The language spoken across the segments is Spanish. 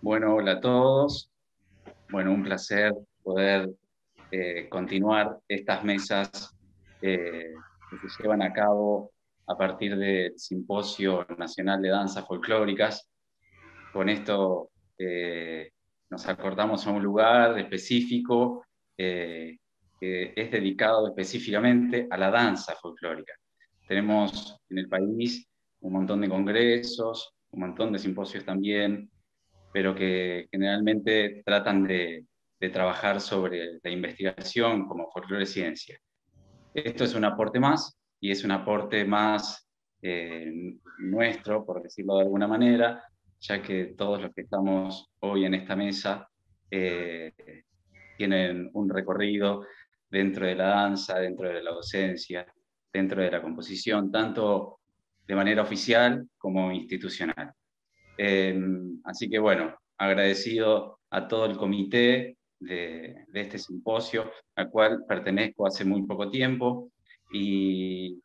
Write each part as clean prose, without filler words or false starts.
Bueno, hola a todos. Bueno, un placer poder continuar estas mesas que se llevan a cabo a partir del Simposio Nacional de Danzas Folclóricas. Con esto nos acordamos a un lugar específico que es dedicado específicamente a la danza folclórica. Tenemos en el país un montón de congresos, un montón de simposios también, pero que generalmente tratan de trabajar sobre la investigación como folclore ciencia. Esto es un aporte más, y es un aporte más nuestro, por decirlo de alguna manera, ya que todos los que estamos hoy en esta mesa eh, tienen un recorrido dentro de la danza, dentro de la docencia, dentro de la composición, tanto de manera oficial como institucional. Así que bueno, agradecido a todo el comité de este simposio, al cual pertenezco hace muy poco tiempo, y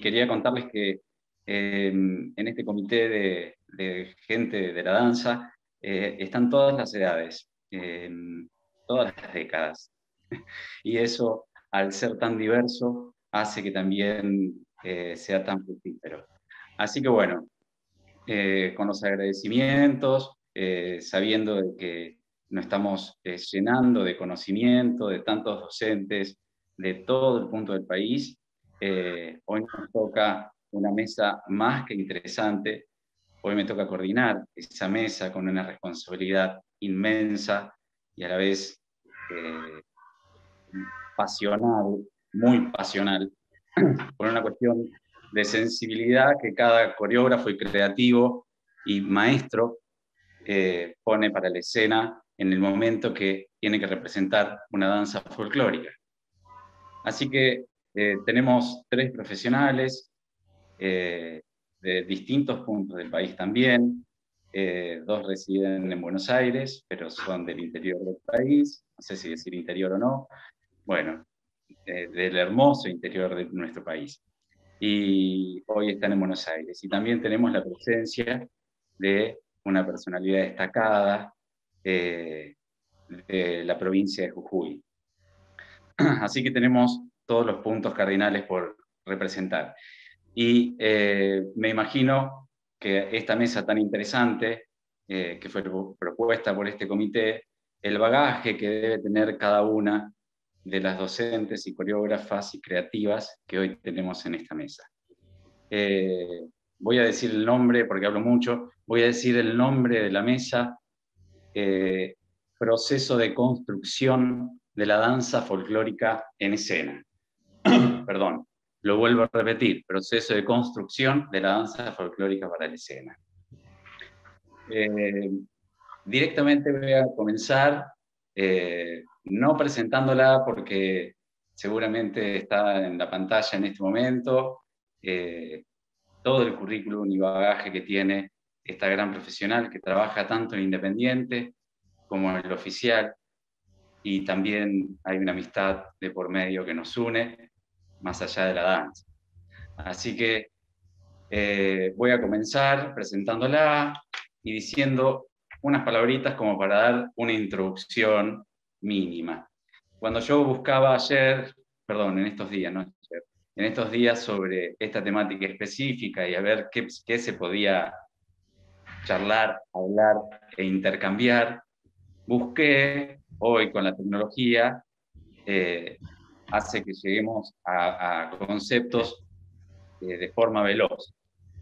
quería contarles que en este comité de gente de la danza están todas las edades, todas las décadas, y eso, al ser tan diverso, hace que también sea tan fructífero. Así que bueno, con los agradecimientos, sabiendo de que nos estamos llenando de conocimiento de tantos docentes de todo el punto del país. Hoy nos toca una mesa más que interesante. Hoy me toca coordinar esa mesa con una responsabilidad inmensa y a la vez pasional, muy pasional, por una cuestión de sensibilidad que cada coreógrafo y creativo y maestro pone para la escena en el momento que tiene que representar una danza folclórica. Así que tenemos 3 profesionales de distintos puntos del país también. 2 residen en Buenos Aires, pero son del interior del país, no sé si decir interior o no, bueno, del hermoso interior de nuestro país. Y hoy están en Buenos Aires. Y también tenemos la presencia de una personalidad destacada de la provincia de Jujuy. Así que tenemos todos los puntos cardinales por representar. Y me imagino que esta mesa tan interesante, que fue propuesta por este comité, el bagaje que debe tener cada una de las docentes y coreógrafas y creativas que hoy tenemos en esta mesa. Voy a decir el nombre, porque hablo mucho, voy a decir el nombre de la mesa, Proceso de construcción de la danza folclórica en escena. Perdón, lo vuelvo a repetir, proceso de construcción de la danza folclórica para la escena. Directamente voy a comenzar, no presentándola porque seguramente está en la pantalla en este momento, todo el currículum y bagaje que tiene esta gran profesional que trabaja tanto en independiente como en el oficial, y también hay una amistad de por medio que nos une más allá de la danza. Así que voy a comenzar presentándola y diciendo unas palabritas como para dar una introducción mínima. Cuando yo buscaba ayer, perdón, en estos días, no ayer, en estos días sobre esta temática específica y a ver qué se podía charlar, hablar e intercambiar, busqué hoy con la tecnología hace que lleguemos a conceptos de forma veloz,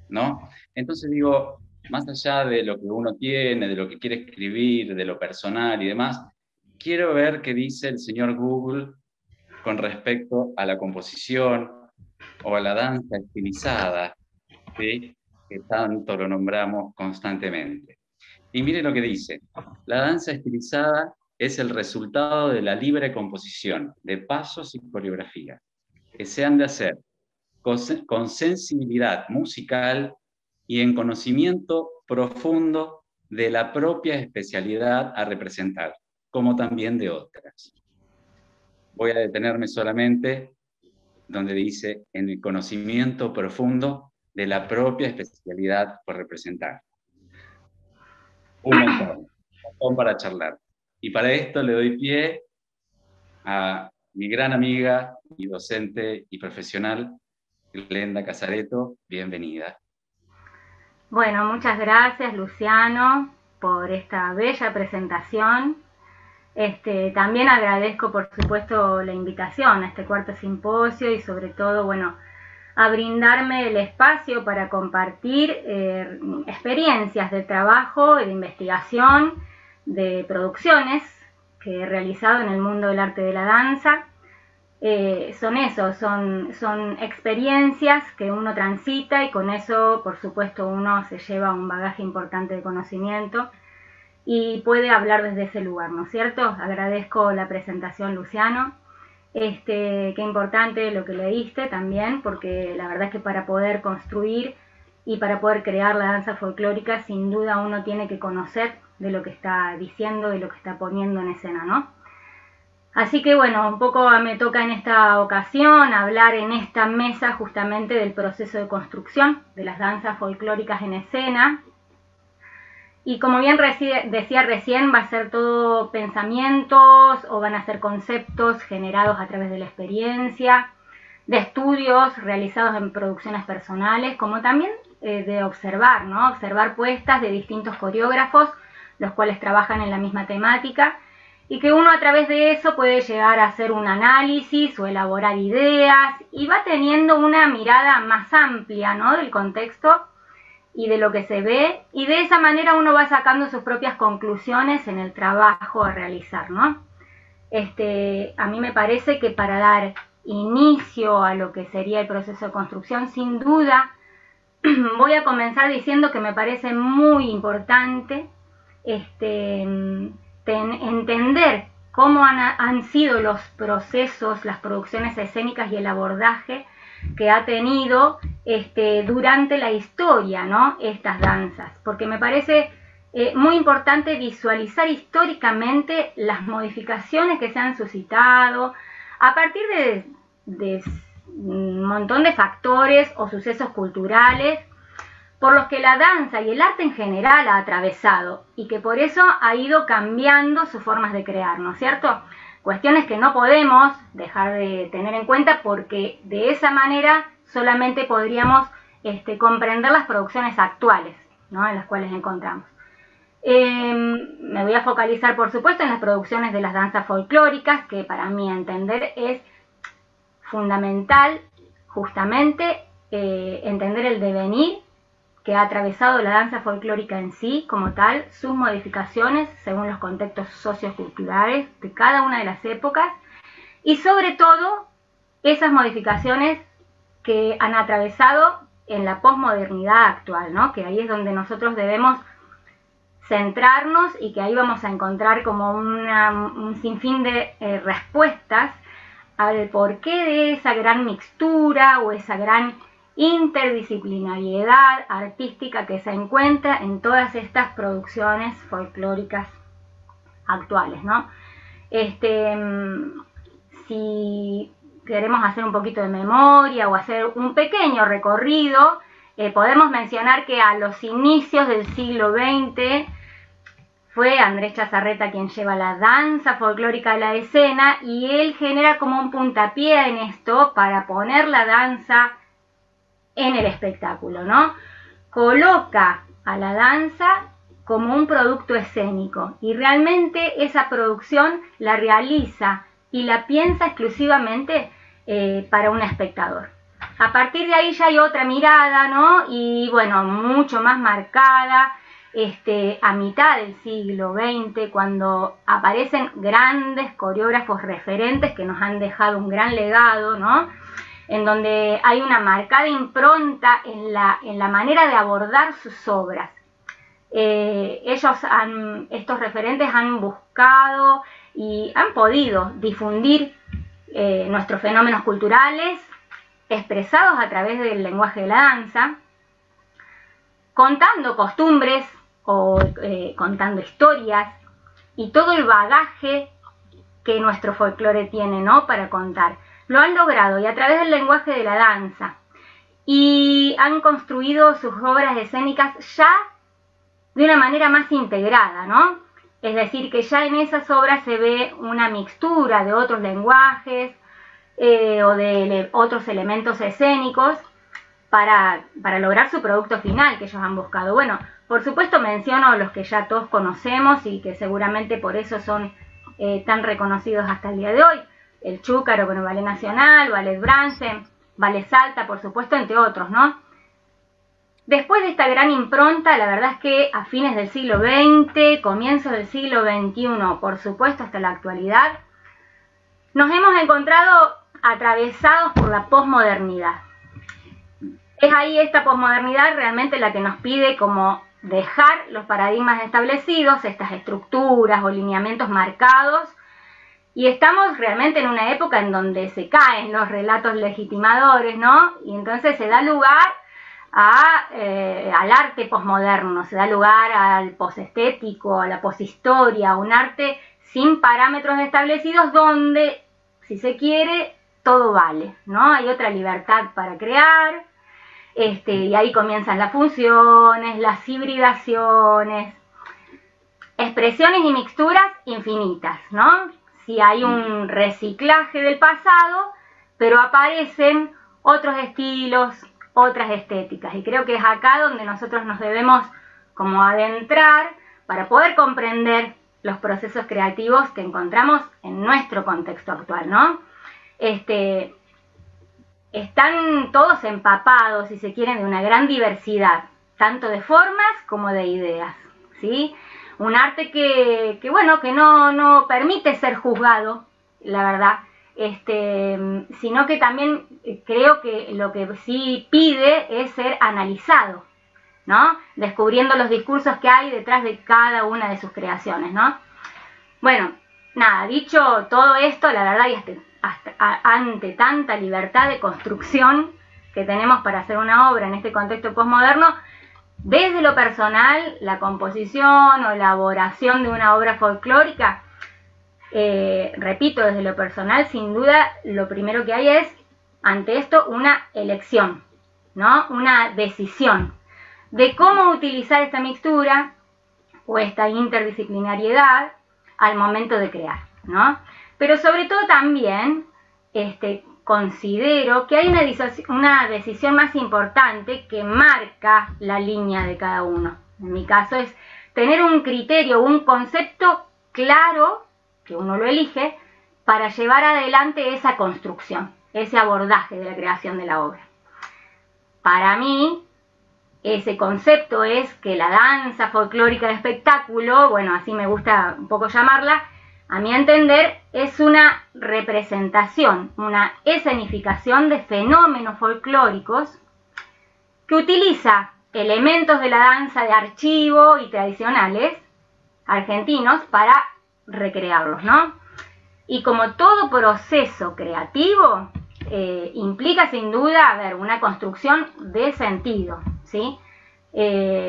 ¿no? Entonces digo, más allá de lo que uno tiene, de lo que quiere escribir, de lo personal y demás, quiero ver qué dice el señor Google con respecto a la composición o a la danza estilizada, ¿sí? Que tanto lo nombramos constantemente. Y mire lo que dice, la danza estilizada es el resultado de la libre composición de pasos y coreografías que se han de hacer con sensibilidad musical y en conocimiento profundo de la propia especialidad a representar, como también de otras. Voy a detenerme solamente donde dice en el conocimiento profundo de la propia especialidad por representar. Un montón para charlar. Y para esto le doy pie a mi gran amiga y docente y profesional, Glenda Casareto. Bienvenida. Bueno, muchas gracias Luciano por esta bella presentación. También agradezco por supuesto la invitación a este cuarto simposio y sobre todo, bueno, a brindarme el espacio para compartir experiencias de trabajo y de investigación de producciones que he realizado en el mundo del arte de la danza. Son eso, son experiencias que uno transita y con eso, por supuesto, uno se lleva un bagaje importante de conocimiento y puede hablar desde ese lugar, ¿no es cierto? Agradezco la presentación, Luciano. Qué importante lo que leíste también, porque la verdad es que para poder construir y para poder crear la danza folclórica, sin duda uno tiene que conocer de lo que está diciendo, de lo que está poniendo en escena, ¿no? Así que bueno, un poco me toca en esta ocasión hablar en esta mesa justamente del proceso de construcción de las danzas folclóricas en escena. Y como bien decía recién, va a ser todo pensamientos o van a ser conceptos generados a través de la experiencia, de estudios realizados en producciones personales, como también de observar, ¿no? Observar puestas de distintos coreógrafos, los cuales trabajan en la misma temática, y que uno a través de eso puede llegar a hacer un análisis o elaborar ideas y va teniendo una mirada más amplia, ¿no? Del contexto y de lo que se ve, y de esa manera uno va sacando sus propias conclusiones en el trabajo a realizar, ¿no? A mí me parece que para dar inicio a lo que sería el proceso de construcción, sin duda, voy a comenzar diciendo que me parece muy importante entender cómo han sido los procesos, las producciones escénicas y el abordaje que ha tenido durante la historia, ¿no? Estas danzas, porque me parece muy importante visualizar históricamente las modificaciones que se han suscitado a partir de un montón de factores o sucesos culturales por los que la danza y el arte en general ha atravesado y que por eso ha ido cambiando sus formas de crear, ¿no es cierto? Cuestiones que no podemos dejar de tener en cuenta porque de esa manera solamente podríamos comprender las producciones actuales, ¿no? En las cuales encontramos. Me voy a focalizar, por supuesto, en las producciones de las danzas folclóricas, que para mí entender es fundamental justamente entender el devenir que ha atravesado la danza folclórica en sí, como tal, sus modificaciones según los contextos socioculturales de cada una de las épocas y sobre todo esas modificaciones que han atravesado en la posmodernidad actual, ¿no? Que ahí es donde nosotros debemos centrarnos y que ahí vamos a encontrar como un sinfín de respuestas al porqué de esa gran mixtura o esa gran interdisciplinariedad artística que se encuentra en todas estas producciones folclóricas actuales, ¿no? Si queremos hacer un poquito de memoria o hacer un pequeño recorrido, podemos mencionar que a los inicios del siglo XX fue Andrés Chazarreta quien lleva la danza folclórica a la escena y él genera como un puntapié en esto para poner la danza en el espectáculo, ¿no? Coloca a la danza como un producto escénico y realmente esa producción la realiza y la piensa exclusivamente para un espectador. A partir de ahí ya hay otra mirada, ¿no? Y bueno, mucho más marcada, a mitad del siglo XX, cuando aparecen grandes coreógrafos referentes que nos han dejado un gran legado, ¿no? En donde hay una marcada impronta en la manera de abordar sus obras. Estos referentes han buscado y han podido difundir nuestros fenómenos culturales expresados a través del lenguaje de la danza, contando costumbres o contando historias y todo el bagaje que nuestro folclore tiene, ¿no?, para contar. Lo han logrado y a través del lenguaje de la danza, y han construido sus obras escénicas ya de una manera más integrada, ¿no? Es decir, que ya en esas obras se ve una mixtura de otros lenguajes o de otros elementos escénicos para lograr su producto final que ellos han buscado. Bueno, por supuesto menciono los que ya todos conocemos y que seguramente por eso son tan reconocidos hasta el día de hoy. El Chúcaro con el Ballet Nacional, Ballet Bransen, Ballet Salta, por supuesto, entre otros, ¿no? Después de esta gran impronta, la verdad es que a fines del siglo XX, comienzos del siglo XXI, por supuesto hasta la actualidad, nos hemos encontrado atravesados por la posmodernidad. Es ahí esta posmodernidad realmente la que nos pide como dejar los paradigmas establecidos, estas estructuras o lineamientos marcados, y estamos realmente en una época en donde se caen los relatos legitimadores, ¿no? Y entonces se da lugar al arte posmoderno, se da lugar al posestético, a la poshistoria, un arte sin parámetros establecidos donde, si se quiere, todo vale, ¿no? Hay otra libertad para crear, y ahí comienzan las funciones, las hibridaciones, expresiones y mixturas infinitas, ¿no? Si hay un reciclaje del pasado, pero aparecen otros estilos, otras estéticas, y creo que es acá donde nosotros nos debemos como adentrar para poder comprender los procesos creativos que encontramos en nuestro contexto actual, ¿no? Están todos empapados, si se quieren, de una gran diversidad, tanto de formas como de ideas, ¿sí? Un arte que no permite ser juzgado, la verdad, sino que también creo que lo que sí pide es ser analizado, ¿no? Descubriendo los discursos que hay detrás de cada una de sus creaciones, ¿no? Bueno, nada, dicho todo esto, la verdad, y ante tanta libertad de construcción que tenemos para hacer una obra en este contexto posmoderno, desde lo personal, la composición o elaboración de una obra folclórica, repito, desde lo personal, sin duda, lo primero que hay es, ante esto, una elección, ¿no? Una decisión de cómo utilizar esta mixtura o esta interdisciplinariedad al momento de crear, ¿no? Pero sobre todo también considero que hay una decisión más importante que marca la línea de cada uno. En mi caso es tener un criterio, un concepto claro, que uno lo elige, para llevar adelante esa construcción, ese abordaje de la creación de la obra. Para mí, ese concepto es que la danza folclórica de espectáculo, bueno, así me gusta un poco llamarla, a mi entender, es una representación, una escenificación de fenómenos folclóricos que utiliza elementos de la danza de archivo y tradicionales argentinos para recrearlos, ¿no? Y como todo proceso creativo, implica sin duda, una construcción de sentido, ¿sí?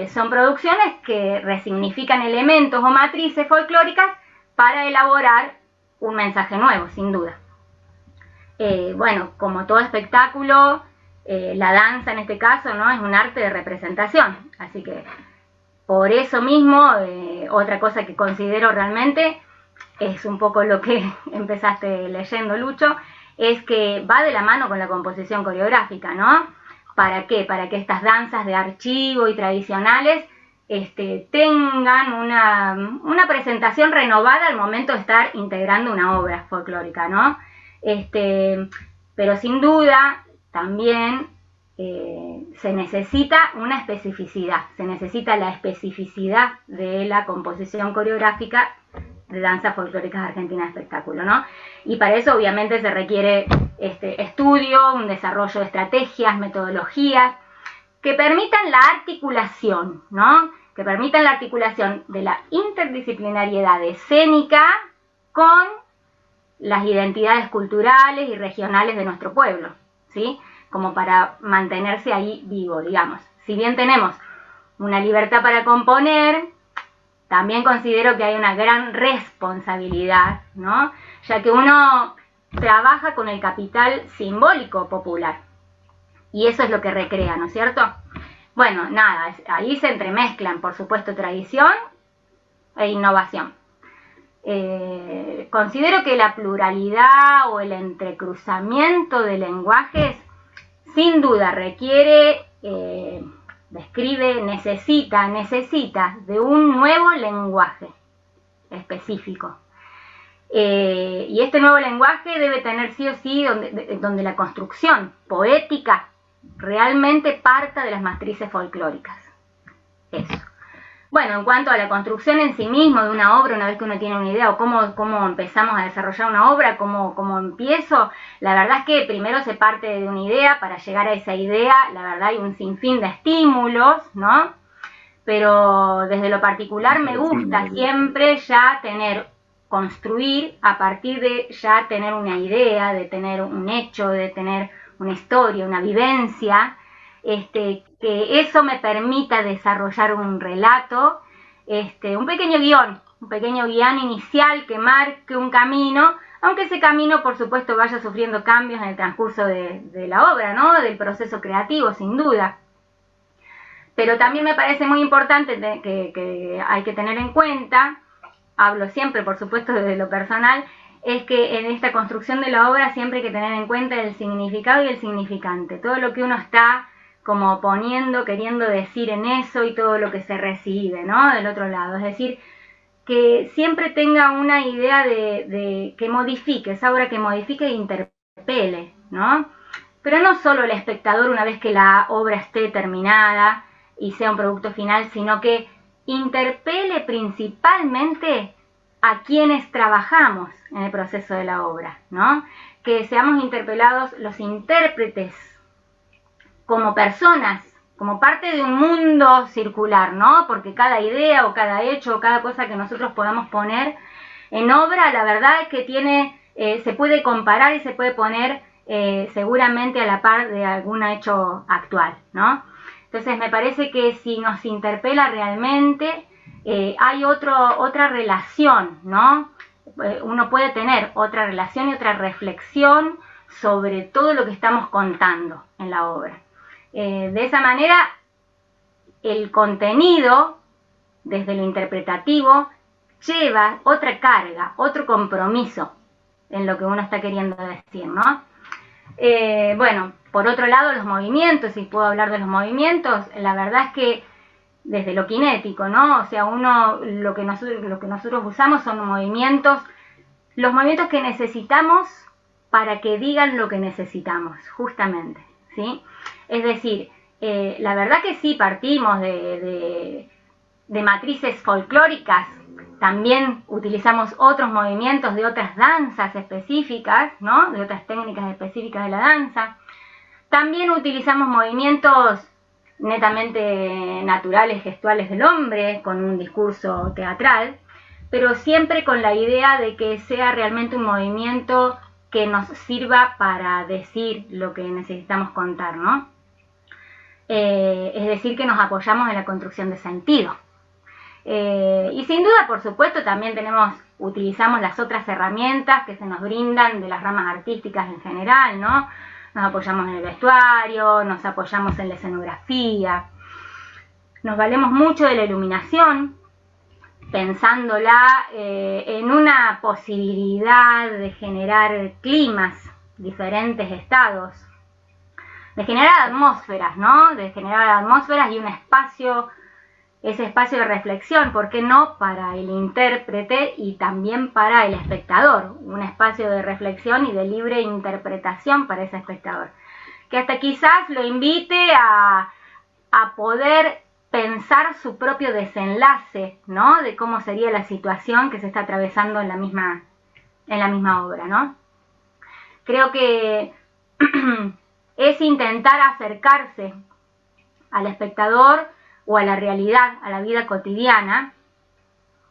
Son producciones que resignifican elementos o matrices folclóricas para elaborar un mensaje nuevo, sin duda. Bueno, como todo espectáculo, la danza en este caso, ¿no?, es un arte de representación, así que por eso mismo, otra cosa que considero realmente, es un poco lo que empezaste leyendo, Lucho, es que va de la mano con la composición coreográfica, ¿no? ¿Para qué? Para que estas danzas de archivo y tradicionales tengan una presentación renovada al momento de estar integrando una obra folclórica, ¿no? Pero sin duda también se necesita una especificidad, se necesita la especificidad de la composición coreográfica de danzas folclóricas argentinas de espectáculo, ¿no? Y para eso obviamente se requiere estudio, un desarrollo de estrategias, metodologías que permitan la articulación, ¿no? Que permitan la articulación de la interdisciplinariedad escénica con las identidades culturales y regionales de nuestro pueblo, ¿sí? Como para mantenerse ahí vivo, digamos. Si bien tenemos una libertad para componer, también considero que hay una gran responsabilidad, ¿no? Ya que uno trabaja con el capital simbólico popular. Y eso es lo que recrea, ¿no es cierto? Bueno, nada, ahí se entremezclan, por supuesto, tradición e innovación. Considero que la pluralidad o el entrecruzamiento de lenguajes sin duda requiere, necesita de un nuevo lenguaje específico. Y este nuevo lenguaje debe tener sí o sí donde la construcción poética realmente parta de las matrices folclóricas. Eso. Bueno, en cuanto a la construcción en sí mismo de una obra, una vez que uno tiene una idea o cómo empezamos a desarrollar una obra, cómo empiezo, la verdad es que primero se parte de una idea. Para llegar a esa idea, la verdad hay un sinfín de estímulos, ¿no? Pero desde lo particular me gusta siempre ya construir a partir de ya tener una idea, de tener un hecho, de tener una historia, una vivencia, que eso me permita desarrollar un relato, un pequeño guión inicial que marque un camino, aunque ese camino, por supuesto, vaya sufriendo cambios en el transcurso de la obra, ¿no? Del proceso creativo, sin duda. Pero también me parece muy importante que hay que tener en cuenta, hablo siempre, por supuesto, desde lo personal, es que en esta construcción de la obra siempre hay que tener en cuenta el significado y el significante, todo lo que uno está como poniendo, queriendo decir en eso y todo lo que se recibe, ¿no? Del otro lado, es decir, que siempre tenga una idea de que modifique, esa obra que modifique e interpele, ¿no? Pero no solo el espectador una vez que la obra esté terminada y sea un producto final, sino que interpele principalmente a quienes trabajamos en el proceso de la obra, ¿no? Que seamos interpelados los intérpretes como personas, como parte de un mundo circular, ¿no? Porque cada idea o cada hecho o cada cosa que nosotros podamos poner en obra, la verdad es que se puede comparar y se puede poner seguramente a la par de algún hecho actual, ¿no? Entonces me parece que si nos interpela realmente, hay otra relación, ¿no? Uno puede tener otra relación y otra reflexión sobre todo lo que estamos contando en la obra. De esa manera, el contenido, desde lo interpretativo, lleva otra carga, otro compromiso en lo que uno está queriendo decir, ¿no? Bueno, por otro lado, los movimientos, si puedo hablar de los movimientos, la verdad es que desde lo cinético, ¿no? O sea, lo que nosotros usamos son los movimientos que necesitamos para que digan lo que necesitamos, justamente, ¿sí? Es decir, la verdad que sí partimos de matrices folclóricas, también utilizamos otros movimientos de otras danzas específicas, ¿no? De otras técnicas específicas de la danza. También utilizamos movimientos netamente naturales, gestuales del hombre, con un discurso teatral, pero siempre con la idea de que sea realmente un movimiento que nos sirva para decir lo que necesitamos contar, ¿no? Es decir, que nos apoyamos en la construcción de sentido. Y sin duda, por supuesto, también utilizamos las otras herramientas que se nos brindan de las ramas artísticas en general, ¿no? Nos apoyamos en el vestuario, nos apoyamos en la escenografía, nos valemos mucho de la iluminación, pensándola en una posibilidad de generar climas, diferentes estados, de generar atmósferas, ¿no? De generar atmósferas y un espacio ese espacio de reflexión, ¿por qué no para el intérprete y también para el espectador? Un espacio de reflexión y de libre interpretación para ese espectador. Que hasta quizás lo invite a poder pensar su propio desenlace, ¿no? De cómo sería la situación que se está atravesando en la misma obra, ¿no? Creo que es intentar acercarse al espectador o a la realidad, a la vida cotidiana,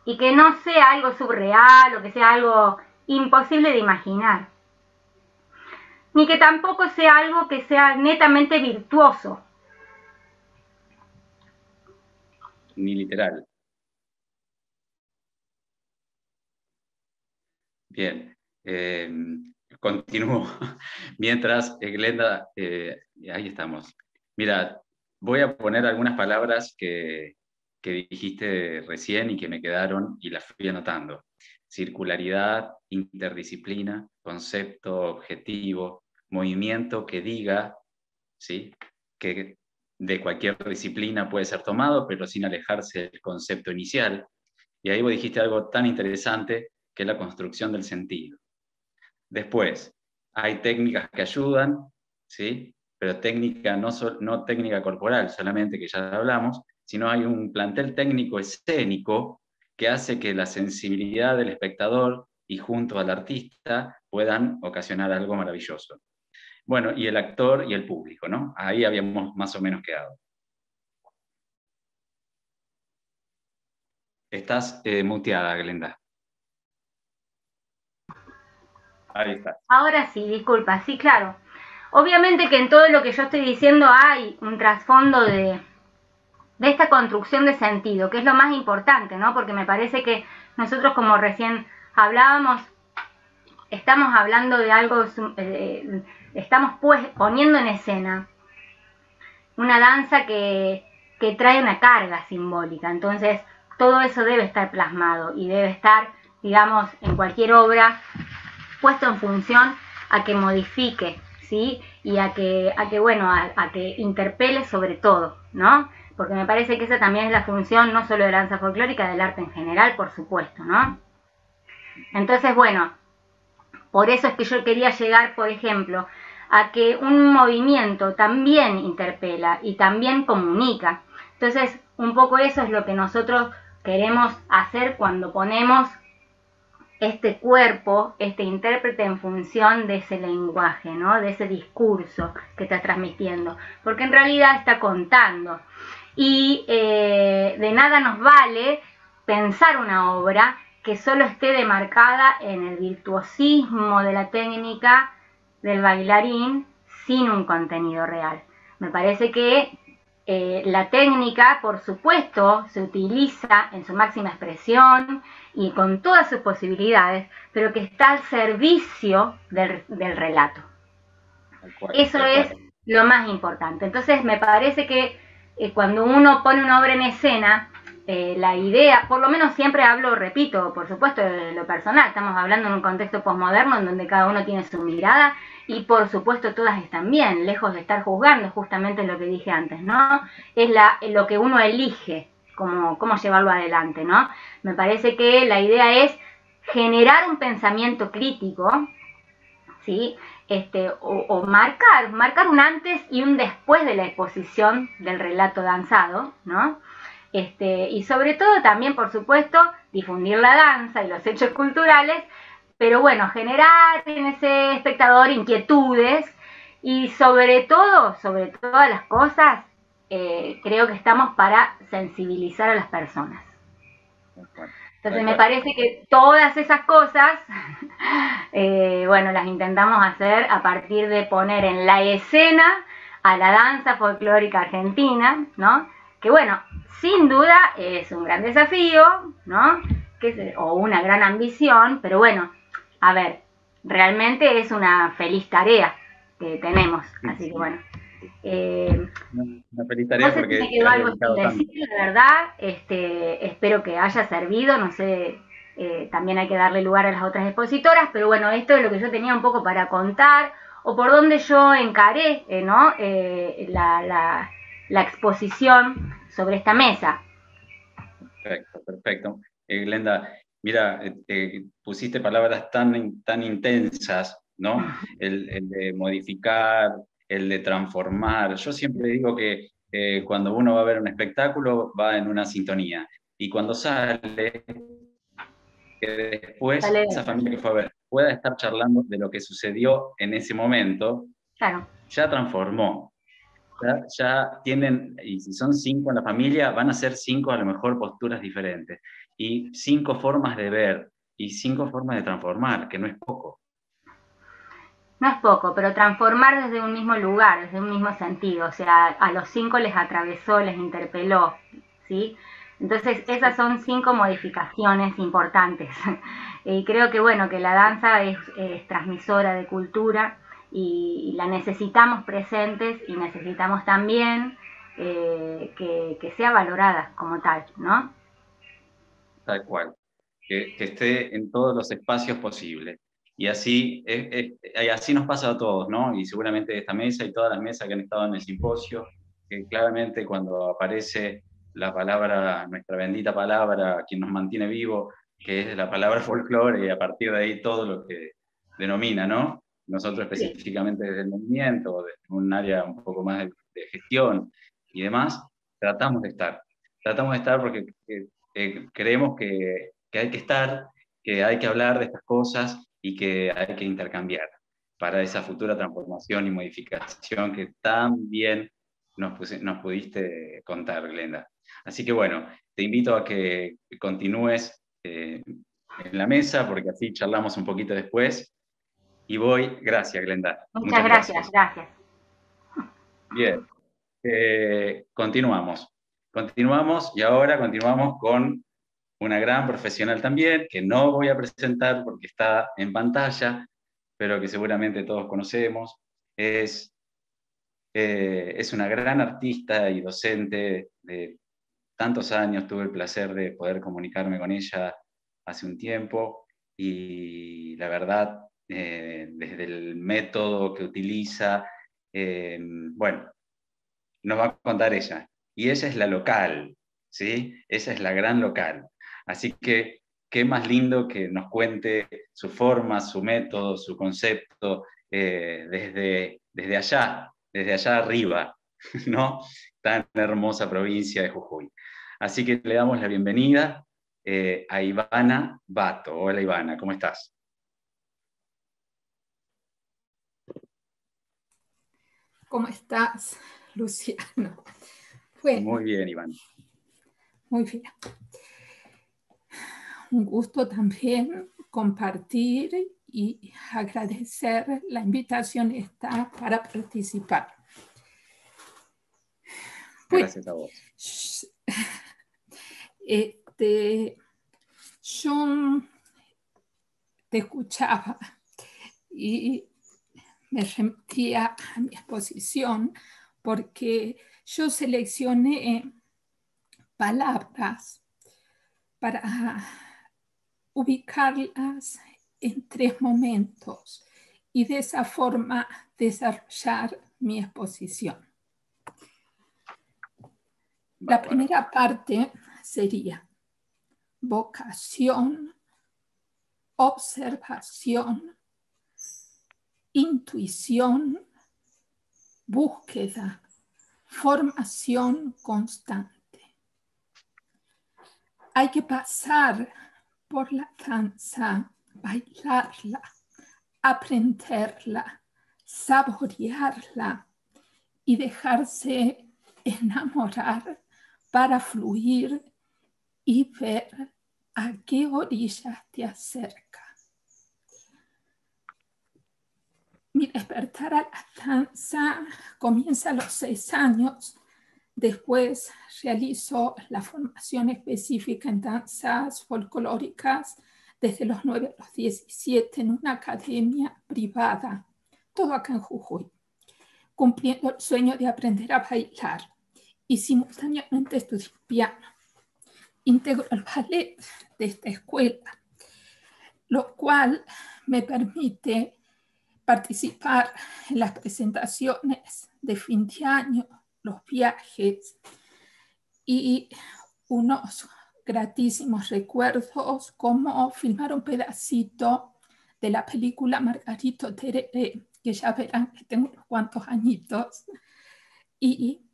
y que no sea algo surreal o que sea algo imposible de imaginar, ni que tampoco sea algo que sea netamente virtuoso. Ni literal. Bien, continúo. Mientras, Glenda, ahí estamos. Mira, voy a poner algunas palabras que dijiste recién y que me quedaron y las fui anotando. Circularidad, interdisciplina, concepto, objetivo, movimiento que diga, ¿sí? Que de cualquier disciplina puede ser tomado, pero sin alejarse del concepto inicial. Y ahí vos dijiste algo tan interesante que es la construcción del sentido. Después, hay técnicas que ayudan, ¿sí? Pero técnica no técnica corporal solamente, que ya hablamos, sino hay un plantel técnico escénico que hace que la sensibilidad del espectador y junto al artista puedan ocasionar algo maravilloso. Bueno, y el actor y el público, ¿no? Ahí habíamos más o menos quedado. Estás muteada, Glenda. Ahí está. Ahora sí, disculpa, sí, claro. Obviamente que en todo lo que yo estoy diciendo hay un trasfondo de esta construcción de sentido, que es lo más importante, ¿no? Porque me parece que nosotros, como recién hablábamos, estamos hablando de algo, estamos pues poniendo en escena una danza que trae una carga simbólica. Entonces, todo eso debe estar plasmado y debe estar, digamos, en cualquier obra puesto en función a que modifique, ¿sí? Y a que interpele sobre todo, ¿no? Porque me parece que esa también es la función no solo de la danza folclórica, del arte en general, por supuesto, ¿no? Entonces, bueno, por eso es que yo quería llegar, por ejemplo, a que un movimiento también interpela y también comunica. Entonces, un poco eso es lo que nosotros queremos hacer cuando ponemos este cuerpo, este intérprete en función de ese lenguaje, ¿no? De ese discurso que está transmitiendo, porque en realidad está contando. Y de nada nos vale pensar una obra que solo esté demarcada en el virtuosismo de la técnica del bailarín sin un contenido real. Me parece que la técnica, por supuesto, se utiliza en su máxima expresión y con todas sus posibilidades, pero que está al servicio del relato. Eso es lo más importante. Entonces, me parece que cuando uno pone una obra en escena, la idea, por lo menos siempre hablo, repito, por supuesto, de lo personal, estamos hablando en un contexto posmoderno en donde cada uno tiene su mirada y por supuesto todas están bien, lejos de estar juzgando, justamente lo que dije antes, ¿no? Es lo que uno elige, cómo llevarlo adelante, ¿no? Me parece que la idea es generar un pensamiento crítico, ¿sí? O marcar un antes y un después de la exposición del relato danzado, ¿no? Y sobre todo también, por supuesto, difundir la danza y los hechos culturales, pero bueno, generar en ese espectador inquietudes y sobre todas las cosas, creo que estamos para sensibilizar a las personas. Entonces me parece que todas esas cosas, las intentamos hacer a partir de poner en la escena a la danza folclórica argentina, ¿no? Que bueno, sin duda es un gran desafío, ¿no? O una gran ambición, pero bueno, a ver, realmente es una feliz tarea que tenemos, así que bueno. Una feliz tarea no sé porque si me quedó algo sin decir, la verdad, espero que haya servido, no sé, también hay que darle lugar a las otras expositoras, pero bueno, esto es lo que yo tenía un poco para contar, o por donde yo encaré, ¿no? La exposición sobre esta mesa. Perfecto, perfecto. Glenda, mira, pusiste palabras tan intensas, ¿no? El de modificar, el de transformar. Yo siempre digo que cuando uno va a ver un espectáculo va en una sintonía y cuando sale, que después Sale, esa familia que fue a ver pueda estar charlando de lo que sucedió en ese momento, claro. ya transformó. Ya tienen, y si son 5 en la familia, van a ser 5 a lo mejor posturas diferentes, y 5 formas de ver, y 5 formas de transformar, que no es poco. No es poco, pero transformar desde un mismo lugar, desde un mismo sentido, o sea, a los 5 les atravesó, les interpeló, ¿sí? Entonces, esas son 5 modificaciones importantes. Y creo que, bueno, que la danza es transmisora de cultura y la necesitamos presentes y necesitamos también que sea valorada como tal, ¿no? Tal cual, que esté en todos los espacios posibles. Y así, así nos pasa a todos, ¿no? Y seguramente esta mesa y todas las mesas que han estado en el simposio, que claramente cuando aparece la palabra, nuestra bendita palabra, quien nos mantiene vivo, que es la palabra folclore, y a partir de ahí todo lo que denomina, ¿no? Nosotros Sí. específicamente desde el movimiento, desde un área un poco más de gestión y demás, tratamos de estar. Tratamos de estar porque creemos que hay que estar, que hay que hablar de estas cosas y que hay que intercambiar para esa futura transformación y modificación que tan bien nos pudiste contar, Glenda. Así que bueno, te invito a que continúes en la mesa, porque así charlamos un poquito después. Y voy, gracias, Glenda. Muchas Muchas gracias, gracias. gracias. Bien, continuamos. Continuamos y ahora continuamos con una gran profesional también, que no voy a presentar porque está en pantalla, pero que seguramente todos conocemos. Es una gran artista y docente de tantos años. Tuve el placer de poder comunicarme con ella hace un tiempo y la verdad, desde el método que utiliza, bueno, nos va a contar ella. Y ella es la local, ¿sí? Ella es la gran local. Así que qué más lindo que nos cuente su forma, su método, su concepto, desde allá arriba, ¿no? Tan hermosa provincia de Jujuy. Así que le damos la bienvenida a Ivana Bato. Hola Ivana, ¿cómo estás? ¿Cómo estás, Luciano? Bueno, Muy bien, Ivana. muy bien. Un gusto también compartir y agradecer la invitación está para participar. Gracias a vos. Yo te escuchaba y me remitía a mi exposición porque yo seleccioné palabras para ubicarlas en 3 momentos y de esa forma desarrollar mi exposición. La primera parte sería vocación, observación, intuición, búsqueda, formación constante. Hay que pasar por la danza, bailarla, aprenderla, saborearla y dejarse enamorar para fluir y ver a qué orilla te acerca. Mi despertar a la danza comienza a los 6 años. Después realizo la formación específica en danzas folclóricas desde los 9 a los 17 en una academia privada, todo acá en Jujuy, cumpliendo el sueño de aprender a bailar y simultáneamente estudié piano. Integro el ballet de esta escuela, lo cual me permite participar en las presentaciones de fin de año, los viajes y unos gratísimos recuerdos, como filmar un pedacito de la película Margarito Tereré, que ya verán que tengo unos cuantos añitos, y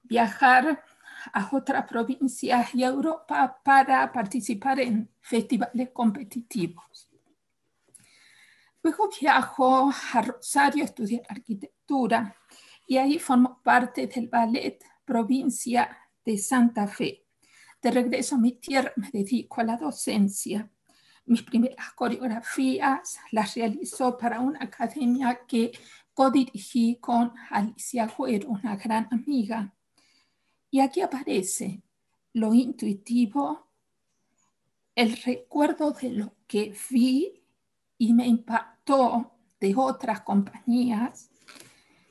viajar a otras provincias y a Europa para participar en festivales competitivos. Luego viajo a Rosario a estudiar arquitectura y ahí formo parte del Ballet Provincia de Santa Fe. De regreso a mi tierra me dedico a la docencia. Mis primeras coreografías las realizo para una academia que codirigí con Alicia Agüero, una gran amiga. Y aquí aparece lo intuitivo, el recuerdo de lo que vi y me impactó de otras compañías.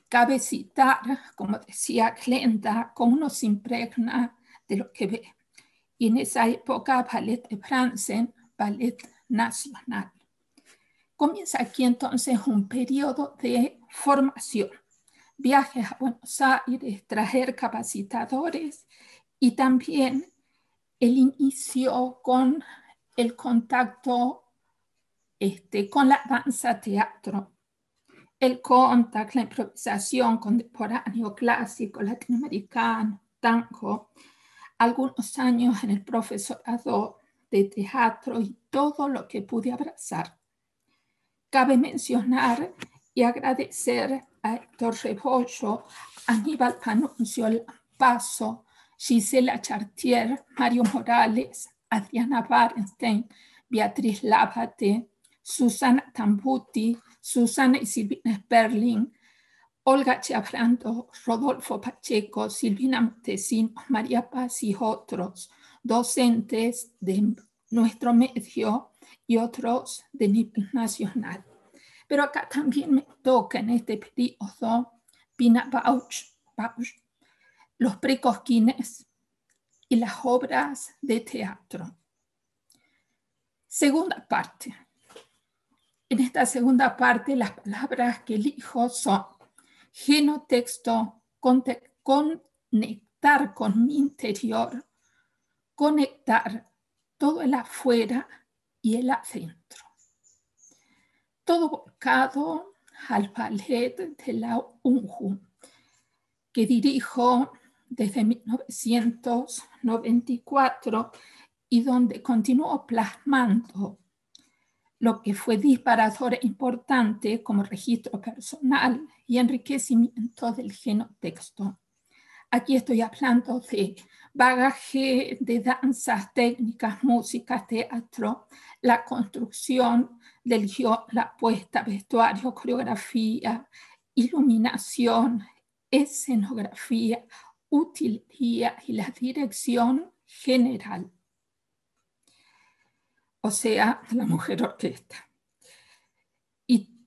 Cabe citar, como decía Glenda, cómo uno se impregna de lo que ve. Y en esa época, Ballet de France, Ballet Nacional. Comienza aquí entonces un periodo de formación. Viajes a Buenos Aires, traer capacitadores y también el inicio con el contacto con la danza-teatro. El contacto, la improvisación contemporáneo, clásico, latinoamericano, tango, algunos años en el profesorado de teatro y todo lo que pude abrazar. Cabe mencionar y agradecer a Héctor Rebollo, Aníbal Panuncio Lampazo, Gisela Chartier, Mario Morales, Adriana Barenstein, Beatriz Lábate, Susana Tambuti, Susana y Silvina Sperling, Olga Chiafrando, Rodolfo Pacheco, Silvina Montesinos, María Paz y otros docentes de nuestro medio y otros de nivel nacional. Pero acá también me toca en este periodo Pina Bausch, los precosquines y las obras de teatro. Segunda parte. En esta segunda parte, las palabras que elijo son genotexto, conectar con mi interior, conectar todo el afuera y el adentro. Todo volcado al ballet de la UNJU, que dirijo desde 1994 y donde continúo plasmando lo que fue disparador e importante como registro personal y enriquecimiento del genotexto. Aquí estoy hablando de bagaje de danzas, técnicas, música, teatro, la construcción del guión, la puesta, vestuario, coreografía, iluminación, escenografía, utilería y la dirección general. O sea, la mujer orquesta. Y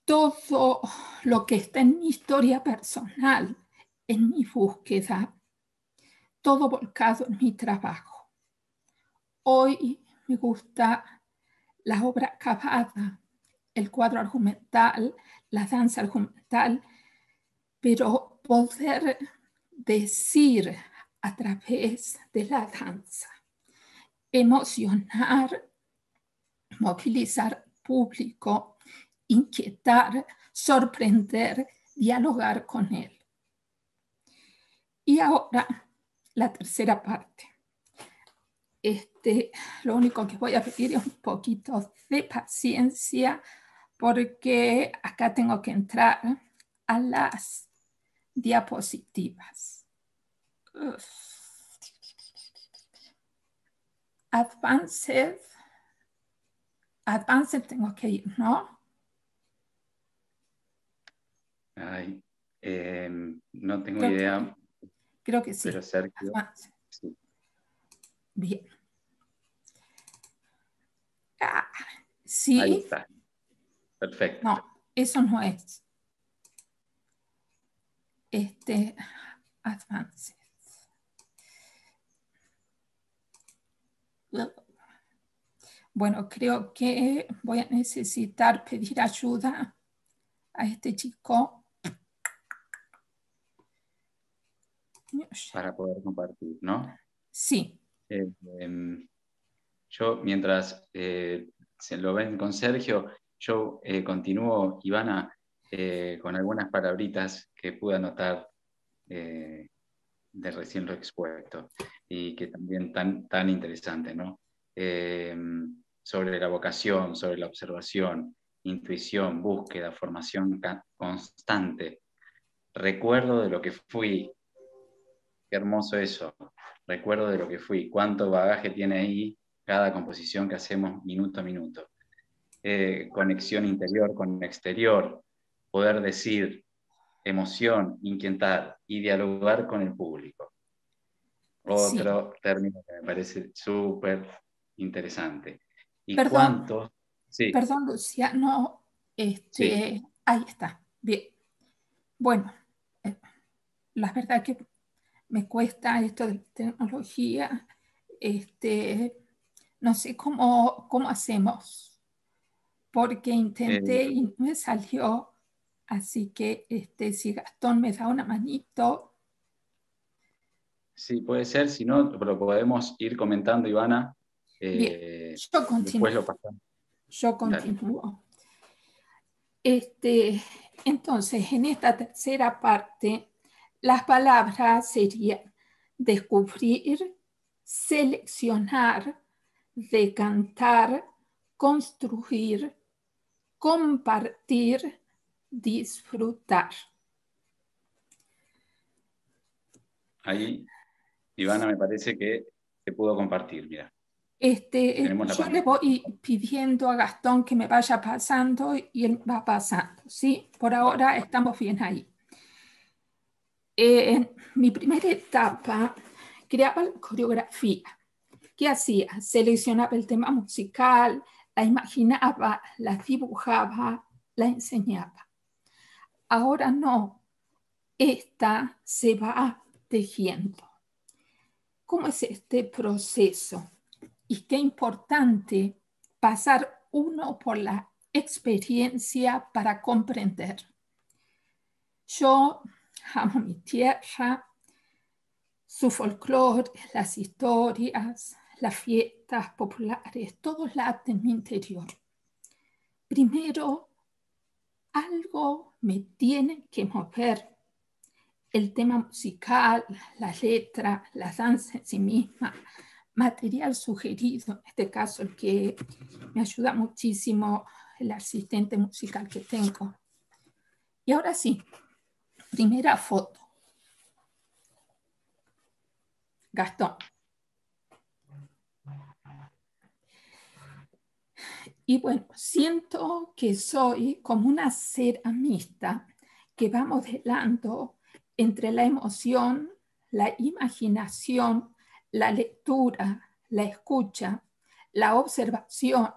todo lo que está en mi historia personal, en mi búsqueda, todo volcado en mi trabajo. Hoy me gusta la obra acabada, el cuadro argumental, la danza argumental, pero poder decir a través de la danza, emocionar, movilizar público, inquietar, sorprender, dialogar con él. Y ahora, la tercera parte. Lo único que voy a pedir es un poquito de paciencia porque acá tengo que entrar a las diapositivas. Advanced tengo que ir, ¿no? Ay, no tengo idea. Creo que sí. Pero Sergio, sí. Bien. Sí. Ahí está. Perfecto. No, eso no es. Advanced. Bueno, creo que voy a necesitar pedir ayuda a este chico. Para poder compartir, ¿no? Sí. Eh, em, yo, mientras se lo ven con Sergio, yo continúo, Ivana, con algunas palabritas que pude anotar de recién lo expuesto y que también tan interesante, ¿no? Sobre la vocación, sobre la observación, intuición, búsqueda, formación constante, recuerdo de lo que fui, qué hermoso eso, recuerdo de lo que fui, cuánto bagaje tiene ahí cada composición que hacemos minuto a minuto. Conexión interior con exterior, poder decir, emoción, inquietar y dialogar con el público. Sí. Otro término que me parece súper interesante. ¿Y Perdón, cuánto? Sí, perdón, Luciano, sí. ahí está, bien. Bueno, la verdad que me cuesta esto de tecnología, no sé cómo hacemos, porque intenté Eh, y no me salió, así que si Gastón me da una manito. sí, puede ser, si no, lo podemos ir comentando, Ivana. Bien, Después lo pasamos. yo Dale. continúo. Entonces, en esta tercera parte, las palabras serían descubrir, seleccionar, decantar, construir, compartir, disfrutar. Ahí, Ivana, me parece que te puedo compartir, mira. Tenemos la Yo le pantalla. voy pidiendo a Gastón que me vaya pasando y él va pasando, ¿sí? Por ahora estamos bien ahí. En mi primera etapa creaba la coreografía. ¿Qué hacía? Seleccionaba el tema musical, la imaginaba, la dibujaba, la enseñaba. Ahora no, esta se va tejiendo. ¿Cómo es este proceso? Y qué importante pasar uno por la experiencia para comprender. Yo amo mi tierra, su folclore, las historias, las fiestas populares, todo late en mi interior. Primero, algo me tiene que mover. El tema musical, la letra, la danza en sí misma, material sugerido, en este caso el que me ayuda muchísimo, el asistente musical que tengo. Y ahora sí, primera foto. Gastón. Y bueno, siento que soy como una ceramista que va modelando entre la emoción, la imaginación, la lectura, la escucha, la observación,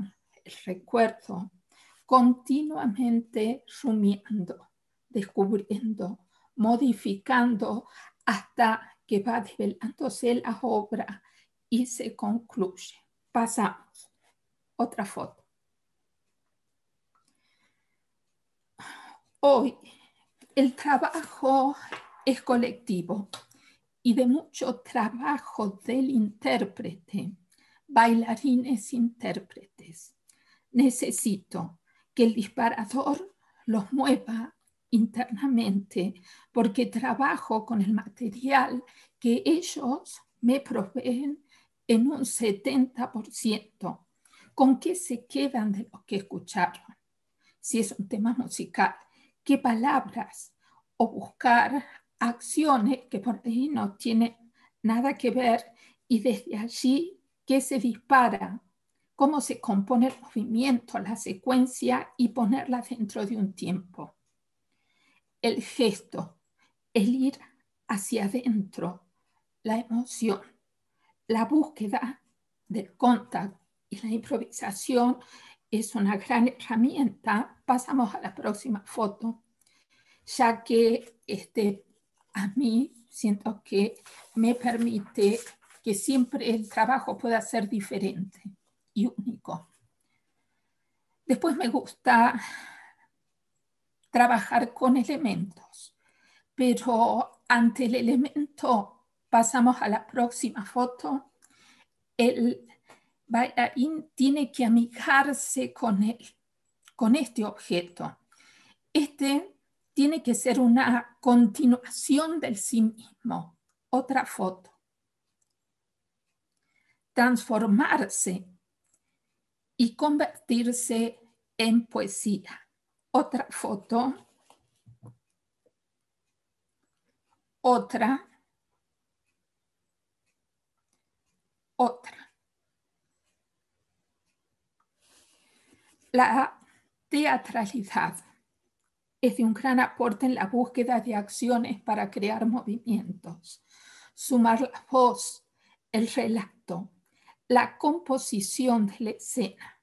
el recuerdo, continuamente rumiando, descubriendo, modificando hasta que va develándose la obra y se concluye. Pasamos. Otra foto. Hoy el trabajo es colectivo y de mucho trabajo del intérprete, bailarines intérpretes. Necesito que el disparador los mueva internamente porque trabajo con el material que ellos me proveen en un 70%. ¿Con qué se quedan de lo que escucharon? Si es un tema musical, qué palabras o buscar acciones que por ahí no tienen nada que ver y desde allí qué se dispara, cómo se compone el movimiento, la secuencia y ponerla dentro de un tiempo. El gesto, el ir hacia adentro, la emoción, la búsqueda del contacto y la improvisación es una gran herramienta. Pasamos a la próxima foto, ya que a mí siento que me permite que siempre el trabajo pueda ser diferente y único. Después me gusta trabajar con elementos, pero ante el elemento pasamos a la próxima foto. el bailarín tiene que amigarse con él, con este objeto. Este tiene que ser una continuación del sí mismo. Otra foto. Transformarse y convertirse en poesía. Otra foto. Otra. Otra. La teatralidad es de un gran aporte en la búsqueda de acciones para crear movimientos. Sumar la voz, el relato, la composición de la escena,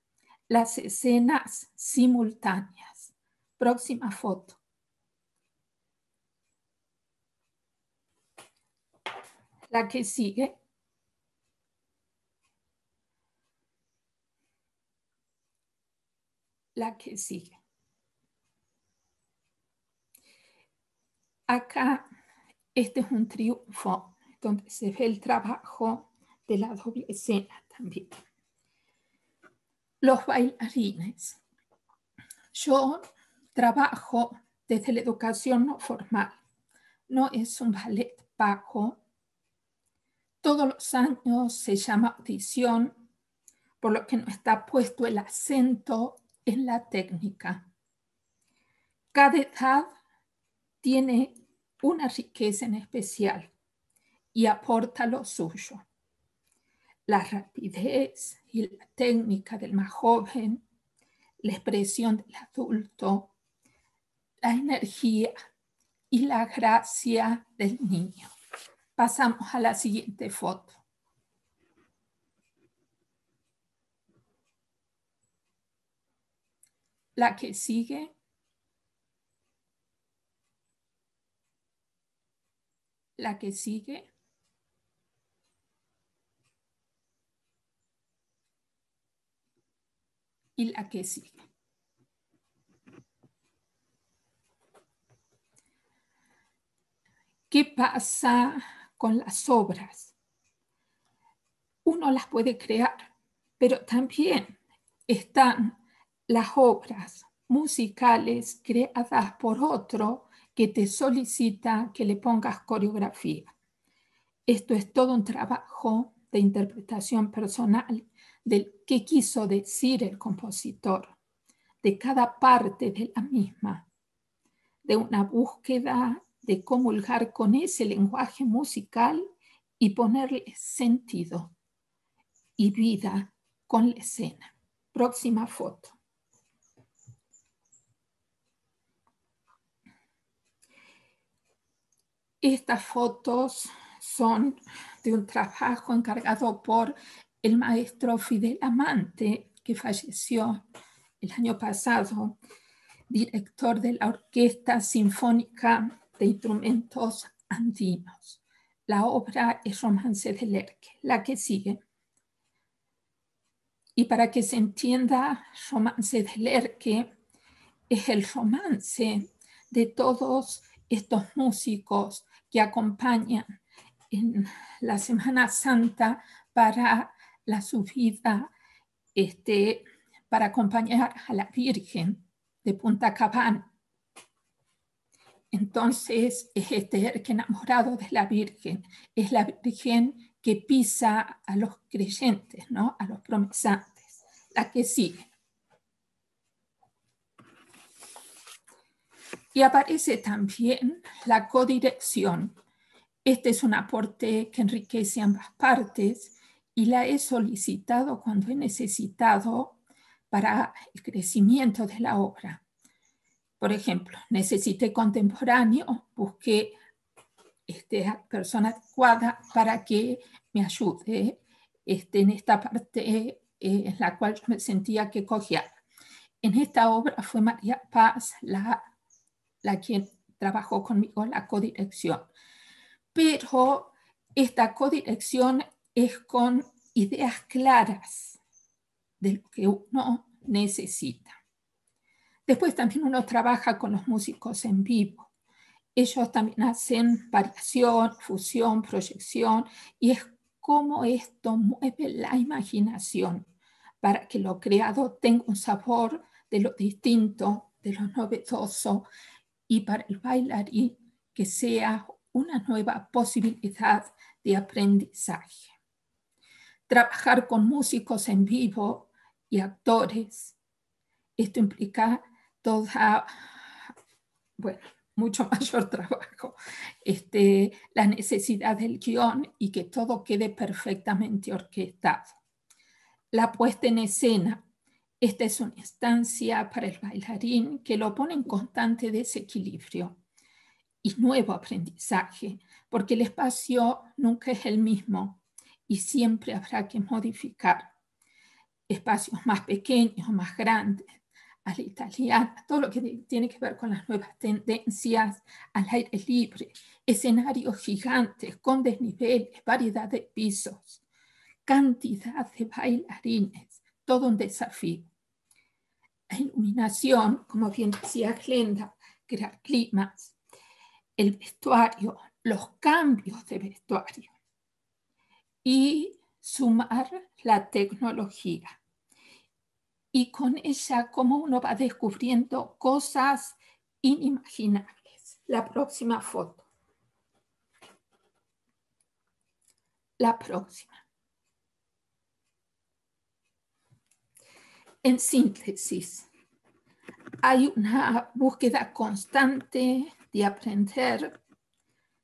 las escenas simultáneas. Próxima foto. La que sigue. La que sigue. Acá, este es un triunfo donde se ve el trabajo de la doble escena también. Los bailarines. Yo trabajo desde la educación no formal. No es un ballet pago. Todos los años se llama audición, por lo que no está puesto el acento en la técnica. Cada edad tiene una riqueza en especial y aporta lo suyo. La rapidez y la técnica del más joven, la expresión del adulto, la energía y la gracia del niño. Pasamos a la siguiente foto. La que sigue. La que sigue. Y la que sigue. ¿Qué pasa con las obras? Uno las puede crear, pero también están las obras musicales creadas por otro que te solicita que le pongas coreografía. Esto es todo un trabajo de interpretación personal del qué quiso decir el compositor, de cada parte de la misma, de una búsqueda de comulgar con ese lenguaje musical y ponerle sentido y vida con la escena. Próxima foto. Estas fotos son de un trabajo encargado por el maestro Fidel Amante, que falleció el año pasado, director de la Orquesta Sinfónica de Instrumentos Andinos. La obra es Romance de Lerche, la que sigue. Y para que se entienda, Romance de Lerche es el romance de todos estos músicos que acompañan en la Semana Santa para la subida, para acompañar a la Virgen de Punta Cabana. Entonces, es que enamorado de la Virgen, es la Virgen que pisa a los creyentes, ¿no? A los promesantes. La que sigue. Y aparece también la codirección. Este es un aporte que enriquece ambas partes y la he solicitado cuando he necesitado para el crecimiento de la obra. Por ejemplo, necesité contemporáneo, busqué a persona adecuada para que me ayude en esta parte en la cual yo me sentía que cojeaba. En esta obra fue María Paz la quien trabajó conmigo en la codirección. Pero esta codirección es con ideas claras de lo que uno necesita. Después también uno trabaja con los músicos en vivo. Ellos también hacen variación, fusión, proyección, y es cómo esto mueve la imaginación para que lo creado tenga un sabor de lo distinto, de lo novedoso, y para el bailarín que sea una nueva posibilidad de aprendizaje. Trabajar con músicos en vivo y actores, esto implica mucho mayor trabajo, la necesidad del guión y que todo quede perfectamente orquestado. La puesta en escena, esta es una instancia para el bailarín que lo pone en constante desequilibrio y nuevo aprendizaje, porque el espacio nunca es el mismo y siempre habrá que modificar. Espacios más pequeños, más grandes, a la italiana, todo lo que tiene que ver con las nuevas tendencias al aire libre, escenarios gigantes con desniveles, variedad de pisos, cantidad de bailarines, todo un desafío. La iluminación, como bien decía Glenda, crear climas, el vestuario, los cambios de vestuario y sumar la tecnología. Y con ella, cómo uno va descubriendo cosas inimaginables. La próxima foto. La próxima. En síntesis, hay una búsqueda constante de aprender,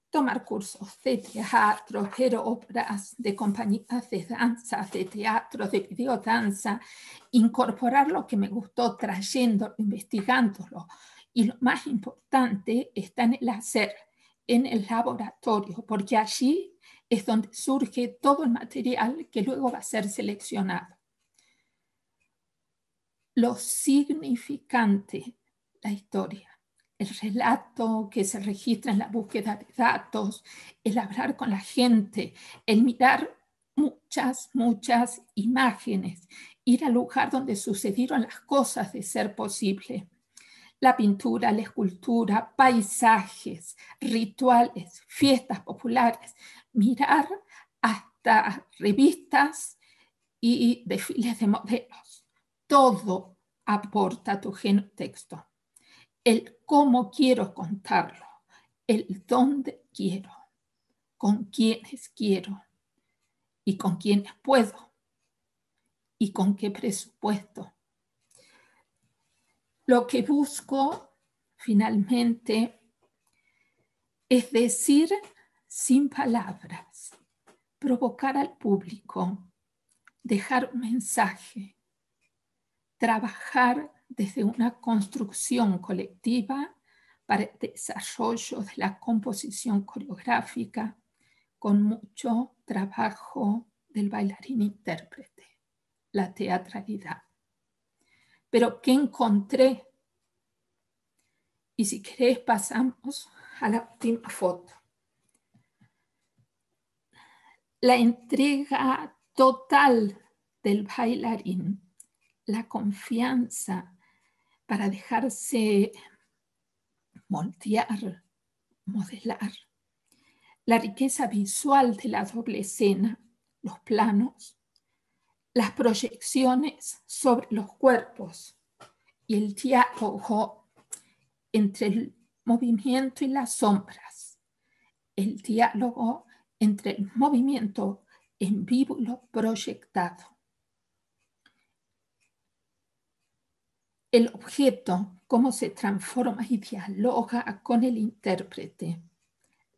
tomar cursos de teatro, ver obras de compañías de danza, de teatro, de videodanza, incorporar lo que me gustó, trayéndolo, investigándolo. Y lo más importante está en el hacer, en el laboratorio, porque allí es donde surge todo el material que luego va a ser seleccionado. Lo significante, la historia, el relato que se registra en la búsqueda de datos, el hablar con la gente, el mirar muchas imágenes, ir al lugar donde sucedieron las cosas de ser posible. La pintura, la escultura, paisajes, rituales, fiestas populares, mirar hasta revistas y desfiles de modelos. Todo aporta tu genotexto. El cómo quiero contarlo, el dónde quiero, con quiénes quiero y con quiénes puedo y con qué presupuesto. Lo que busco finalmente es decir sin palabras, provocar al público, dejar un mensaje, trabajar desde una construcción colectiva para el desarrollo de la composición coreográfica con mucho trabajo del bailarín intérprete, la teatralidad. Pero ¿qué encontré? Y si querés pasamos a la última foto. La entrega total del bailarín, la confianza para dejarse moldear, modelar, la riqueza visual de la doble escena, los planos, las proyecciones sobre los cuerpos y el diálogo entre el movimiento y las sombras, el diálogo entre el movimiento en vivo y lo proyectado. El objeto, cómo se transforma y dialoga con el intérprete,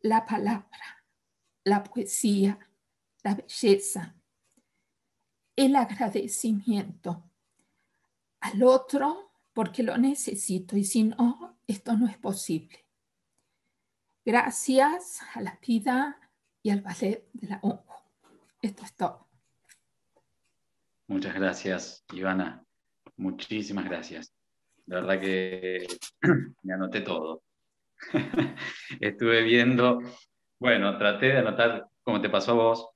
la palabra, la poesía, la belleza, el agradecimiento al otro porque lo necesito y si no, esto no es posible. Gracias a la vida y al ballet de la UNJU. Esto es todo. Muchas gracias, Ivana. Muchísimas gracias. La verdad que me anoté todo. Estuve viendo, bueno, traté de anotar como te pasó a vos,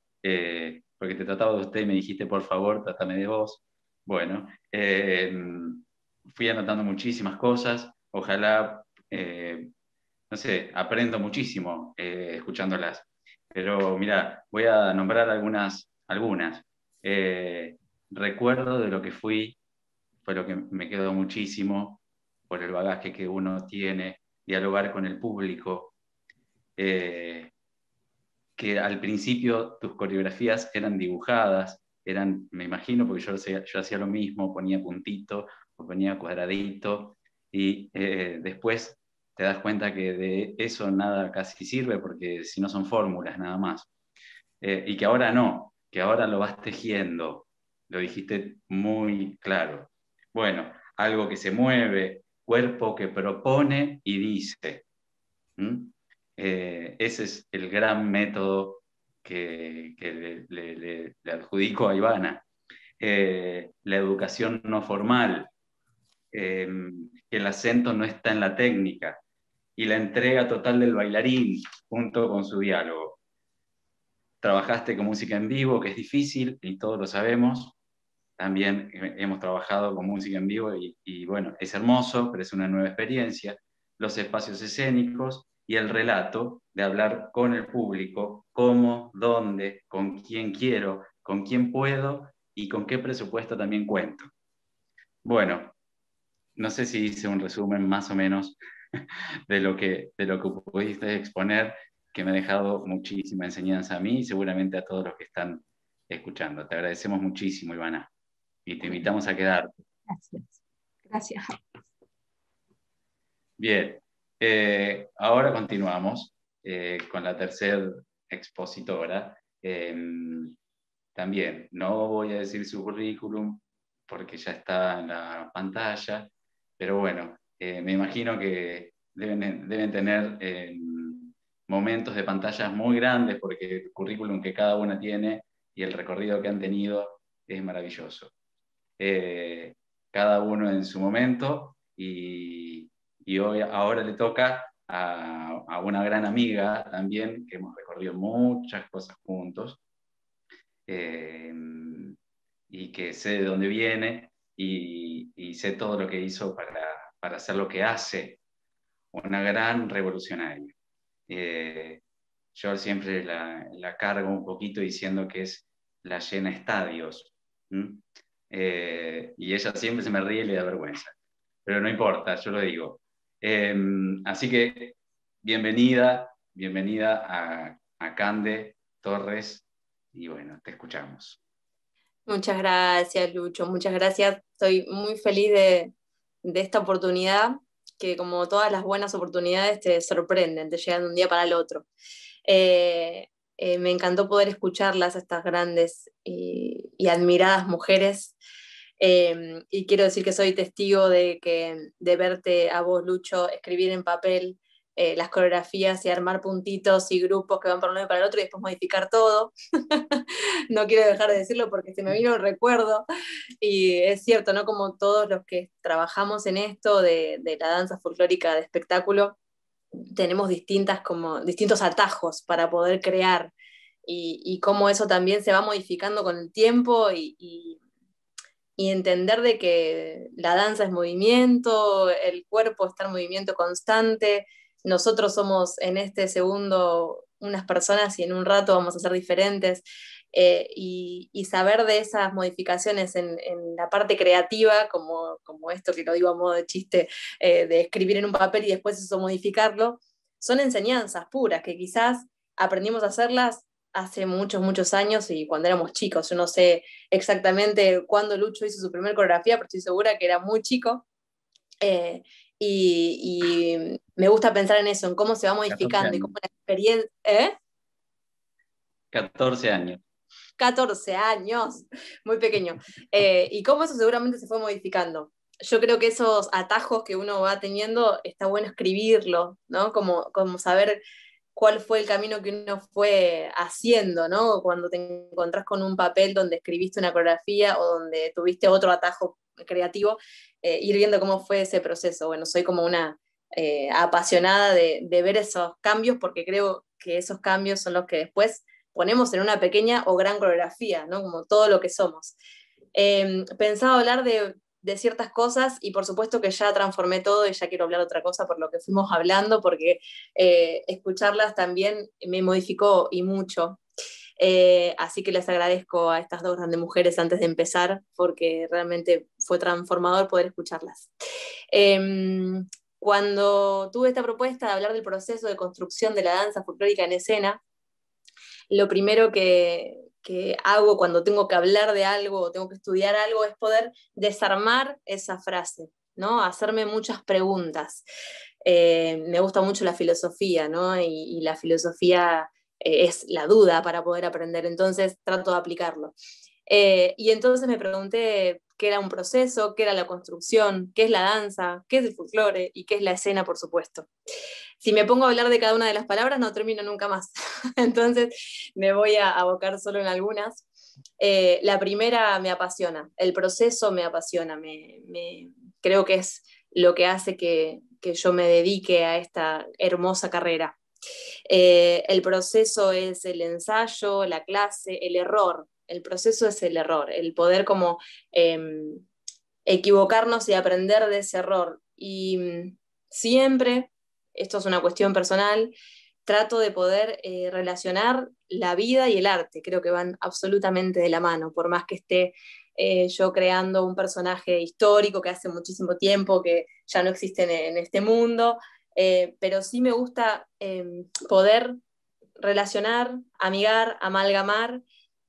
porque te trataba de usted y me dijiste, por favor, trátame de vos. Bueno, fui anotando muchísimas cosas. Ojalá, no sé, aprendo muchísimo escuchándolas. pero mira, voy a nombrar algunas. Recuerdo de lo que fue lo que me quedó muchísimo por el bagaje que uno tiene, dialogar con el público, que al principio tus coreografías eran dibujadas, me imagino, porque yo hacía lo mismo, ponía puntito o ponía cuadradito, y después te das cuenta que de eso nada casi sirve, porque si no son fórmulas nada más. Y que ahora no, que ahora lo vas tejiendo, lo dijiste muy claro. Bueno, algo que se mueve, cuerpo que propone y dice. ¿Mm? Ese es el gran método que le adjudico a Ivana. La educación no formal, que el acento no está en la técnica, y la entrega total del bailarín junto con su diálogo. Trabajaste con música en vivo, que es difícil, y todos lo sabemos. También hemos trabajado con música en vivo y bueno, es hermoso, pero es una nueva experiencia. Los espacios escénicos y el relato de hablar con el público, cómo, dónde, con quién quiero, con quién puedo y con qué presupuesto también cuento. Bueno, no sé si hice un resumen más o menos de lo que pudiste exponer, que me ha dejado muchísima enseñanza a mí y seguramente a todos los que están escuchando. Te agradecemos muchísimo, Ivana, y te invitamos a quedarte. Gracias. Gracias. Bien, ahora continuamos con la tercera expositora. También no voy a decir su currículum porque ya está en la pantalla, pero bueno, me imagino que deben tener momentos de pantallas muy grandes porque el currículum que cada una tiene y el recorrido que han tenido es maravilloso. Cada uno en su momento y ahora le toca a una gran amiga también, que hemos recorrido muchas cosas juntos, y que sé de dónde viene y sé todo lo que hizo para hacer lo que hace, una gran revolucionaria. Yo siempre la cargo un poquito diciendo que es la llena estadios. Y ella siempre se me ríe y le da vergüenza. Pero no importa, yo lo digo. Así que bienvenida a Cande Torres y bueno, te escuchamos. Muchas gracias, Lucho, muchas gracias. Estoy muy feliz de esta oportunidad, que como todas las buenas oportunidades te sorprenden, te llegan de un día para el otro. Me encantó poder escucharlas, estas grandes y admiradas mujeres. Y quiero decir que soy testigo de verte a vos, Lucho, escribir en papel las coreografías y armar puntitos y grupos que van para uno y para el otro y después modificar todo. No quiero dejar de decirlo porque se me vino el recuerdo. Y es cierto, ¿no? Como todos los que trabajamos en esto de la danza folclórica de espectáculo, tenemos distintos atajos para poder crear y cómo eso también se va modificando con el tiempo y entender de que la danza es movimiento, el cuerpo está en movimiento constante, nosotros somos en este segundo unas personas y en un rato vamos a ser diferentes, y saber de esas modificaciones en la parte creativa, como esto que lo digo a modo de chiste, de escribir en un papel y después eso modificarlo, son enseñanzas puras que quizás aprendimos a hacerlas hace muchos, muchos años y cuando éramos chicos. Yo no sé exactamente cuándo Lucho hizo su primer coreografía, pero estoy segura que era muy chico. Y me gusta pensar en eso, en cómo se va modificando y cómo la experiencia... 14 años. 14 años, muy pequeño. Y cómo eso seguramente se fue modificando. Yo creo que esos atajos que uno va teniendo, está bueno escribirlo, ¿no? Como saber cuál fue el camino que uno fue haciendo, ¿no? Cuando te encontrás con un papel donde escribiste una coreografía o donde tuviste otro atajo creativo, ir viendo cómo fue ese proceso. Bueno, soy como una apasionada de ver esos cambios porque creo que esos cambios son los que después ponemos en una pequeña o gran coreografía, ¿no? Como todo lo que somos. Pensaba hablar de ciertas cosas, y por supuesto que ya transformé todo y ya quiero hablar de otra cosa por lo que fuimos hablando, porque escucharlas también me modificó y mucho. Así que les agradezco a estas dos grandes mujeres antes de empezar, porque realmente fue transformador poder escucharlas. Cuando tuve esta propuesta de hablar del proceso de construcción de la danza folclórica en escena, lo primero que hago cuando tengo que hablar de algo o tengo que estudiar algo es poder desarmar esa frase, ¿no? Hacerme muchas preguntas. Me gusta mucho la filosofía, ¿no? Y la filosofía es la duda para poder aprender, entonces trato de aplicarlo. Y entonces me pregunté qué era un proceso, qué era la construcción, qué es la danza, qué es el folclore y qué es la escena, por supuesto. Si me pongo a hablar de cada una de las palabras no termino nunca más, entonces me voy a abocar solo en algunas. La primera me apasiona, el proceso me apasiona, creo que es lo que hace que yo me dedique a esta hermosa carrera. El proceso es el ensayo, la clase, el error. El proceso es el error, el poder como equivocarnos y aprender de ese error. Y siempre, esto es una cuestión personal, trato de poder relacionar la vida y el arte. Creo que van absolutamente de la mano, por más que esté yo creando un personaje histórico que hace muchísimo tiempo que ya no existe en este mundo, pero sí me gusta poder relacionar, amigar, amalgamar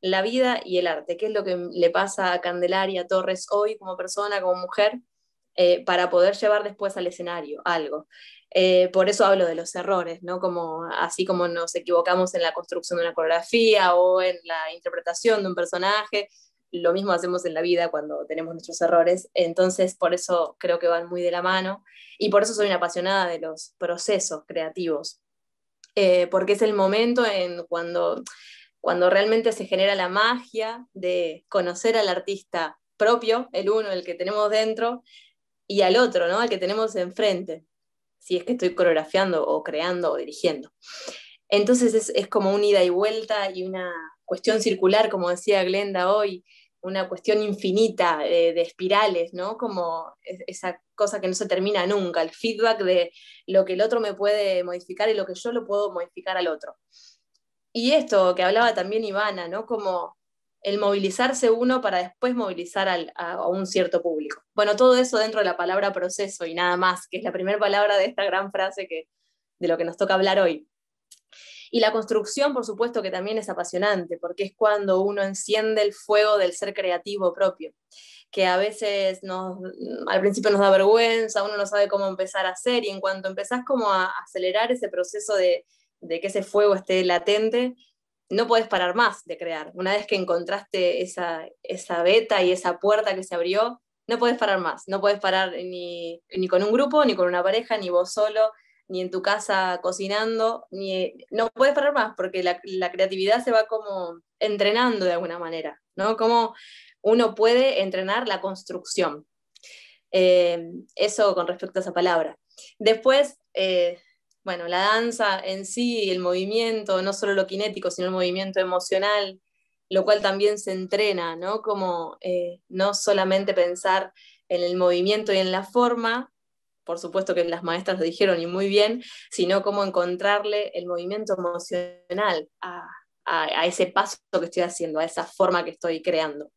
la vida y el arte, que es lo que le pasa a Candelaria Torres hoy como persona, como mujer, para poder llevar después al escenario algo. Por eso hablo de los errores, ¿no? Como, así como nos equivocamos en la construcción de una coreografía o en la interpretación de un personaje, lo mismo hacemos en la vida cuando tenemos nuestros errores, entonces por eso creo que van muy de la mano, y por eso soy una apasionada de los procesos creativos, porque es el momento en cuando realmente se genera la magia de conocer al artista propio, el uno, el que tenemos dentro, y al otro, ¿no? Al que tenemos enfrente, si es que estoy coreografiando o creando o dirigiendo. Entonces es como un ida y vuelta y una cuestión circular, como decía Glenda hoy, una cuestión infinita de espirales, ¿no? Como esa cosa que no se termina nunca, el feedback de lo que el otro me puede modificar y lo que yo lo puedo modificar al otro. Y esto que hablaba también Ivana, ¿no? Como el movilizarse uno para después movilizar a un cierto público. Bueno, todo eso dentro de la palabra proceso y nada más, que es la primera palabra de esta gran frase de lo que nos toca hablar hoy. Y la construcción, por supuesto, que también es apasionante, porque es cuando uno enciende el fuego del ser creativo propio, que a veces al principio nos da vergüenza, uno no sabe cómo empezar a hacer, y en cuanto empezás como a acelerar ese proceso de que ese fuego esté latente, no podés parar más de crear. Una vez que encontraste esa veta y esa puerta que se abrió, no podés parar más. No podés parar ni con un grupo, ni con una pareja, ni vos solo, ni en tu casa cocinando, no podés parar más, porque la creatividad se va como entrenando de alguna manera, ¿no? Como uno puede entrenar la construcción. Eso con respecto a esa palabra. Después, bueno, la danza en sí, el movimiento, no solo lo kinético, sino el movimiento emocional, lo cual también se entrena, ¿no? Como no solamente pensar en el movimiento y en la forma, por supuesto que las maestras lo dijeron y muy bien, sino cómo encontrarle el movimiento emocional a ese paso que estoy haciendo, a esa forma que estoy creando.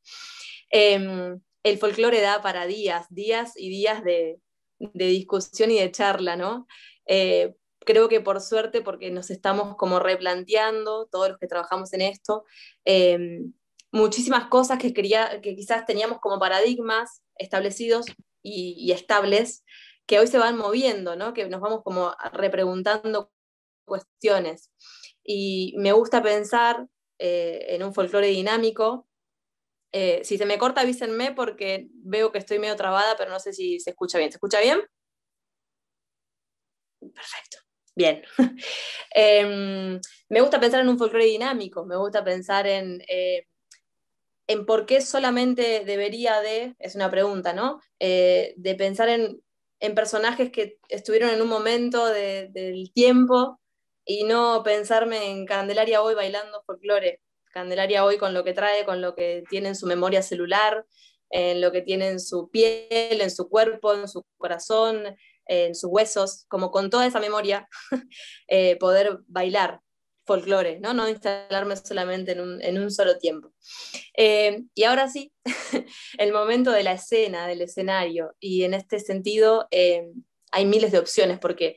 El folclore da para días y días de discusión y de charla, ¿no? Creo que por suerte, porque nos estamos como replanteando, todos los que trabajamos en esto, muchísimas cosas que quizás teníamos como paradigmas establecidos y estables, que hoy se van moviendo, ¿no? Que nos vamos como repreguntando cuestiones. Y me gusta pensar en un folclore dinámico. Si se me corta, avísenme porque veo que estoy medio trabada, pero no sé si se escucha bien. ¿Se escucha bien? Perfecto. Bien. Me gusta pensar en un folclore dinámico, me gusta pensar en por qué solamente debería es una pregunta, ¿no? De pensar en personajes que estuvieron en un momento del tiempo y no pensarme en Candelaria hoy bailando folclore, Candelaria hoy con lo que trae, con lo que tiene en su memoria celular, en lo que tiene en su piel, en su cuerpo, en su corazón, en sus huesos, como con toda esa memoria, poder bailar folclore, ¿no? No instalarme solamente en un solo tiempo. Y ahora sí, el momento de la escena, del escenario, y en este sentido hay miles de opciones, porque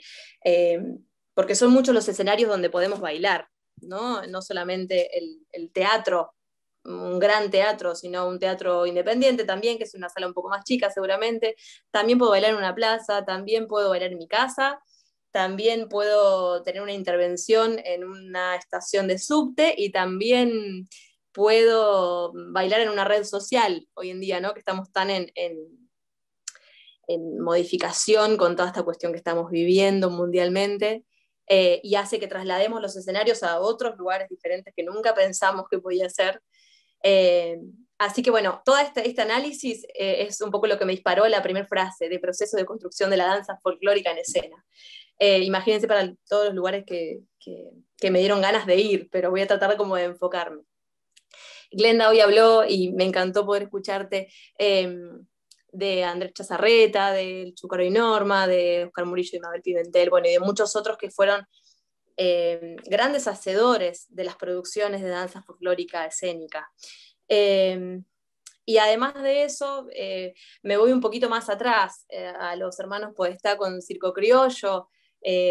son muchos los escenarios donde podemos bailar, ¿no? No solamente el teatro, un gran teatro, sino un teatro independiente también, que es una sala un poco más chica seguramente. También puedo bailar en una plaza, también puedo bailar en mi casa, también puedo tener una intervención en una estación de subte, y también puedo bailar en una red social hoy en día, ¿no? Que estamos tan en modificación con toda esta cuestión que estamos viviendo mundialmente, y hace que traslademos los escenarios a otros lugares diferentes que nunca pensamos que podía ser. Así que bueno, todo este análisis es un poco lo que me disparó la primera frase de proceso de construcción de la danza folclórica en escena. Imagínense para todos los lugares que me dieron ganas de ir, pero voy a tratar como de enfocarme. Glenda hoy habló, y me encantó poder escucharte, de Andrés Chazarreta, del Chúcaro y Norma, de Oscar Murillo y Mabel Pimentel, bueno, y de muchos otros que fueron grandes hacedores de las producciones de danza folclórica escénica. Y además de eso, me voy un poquito más atrás, a los hermanos Podestá con Circo Criollo,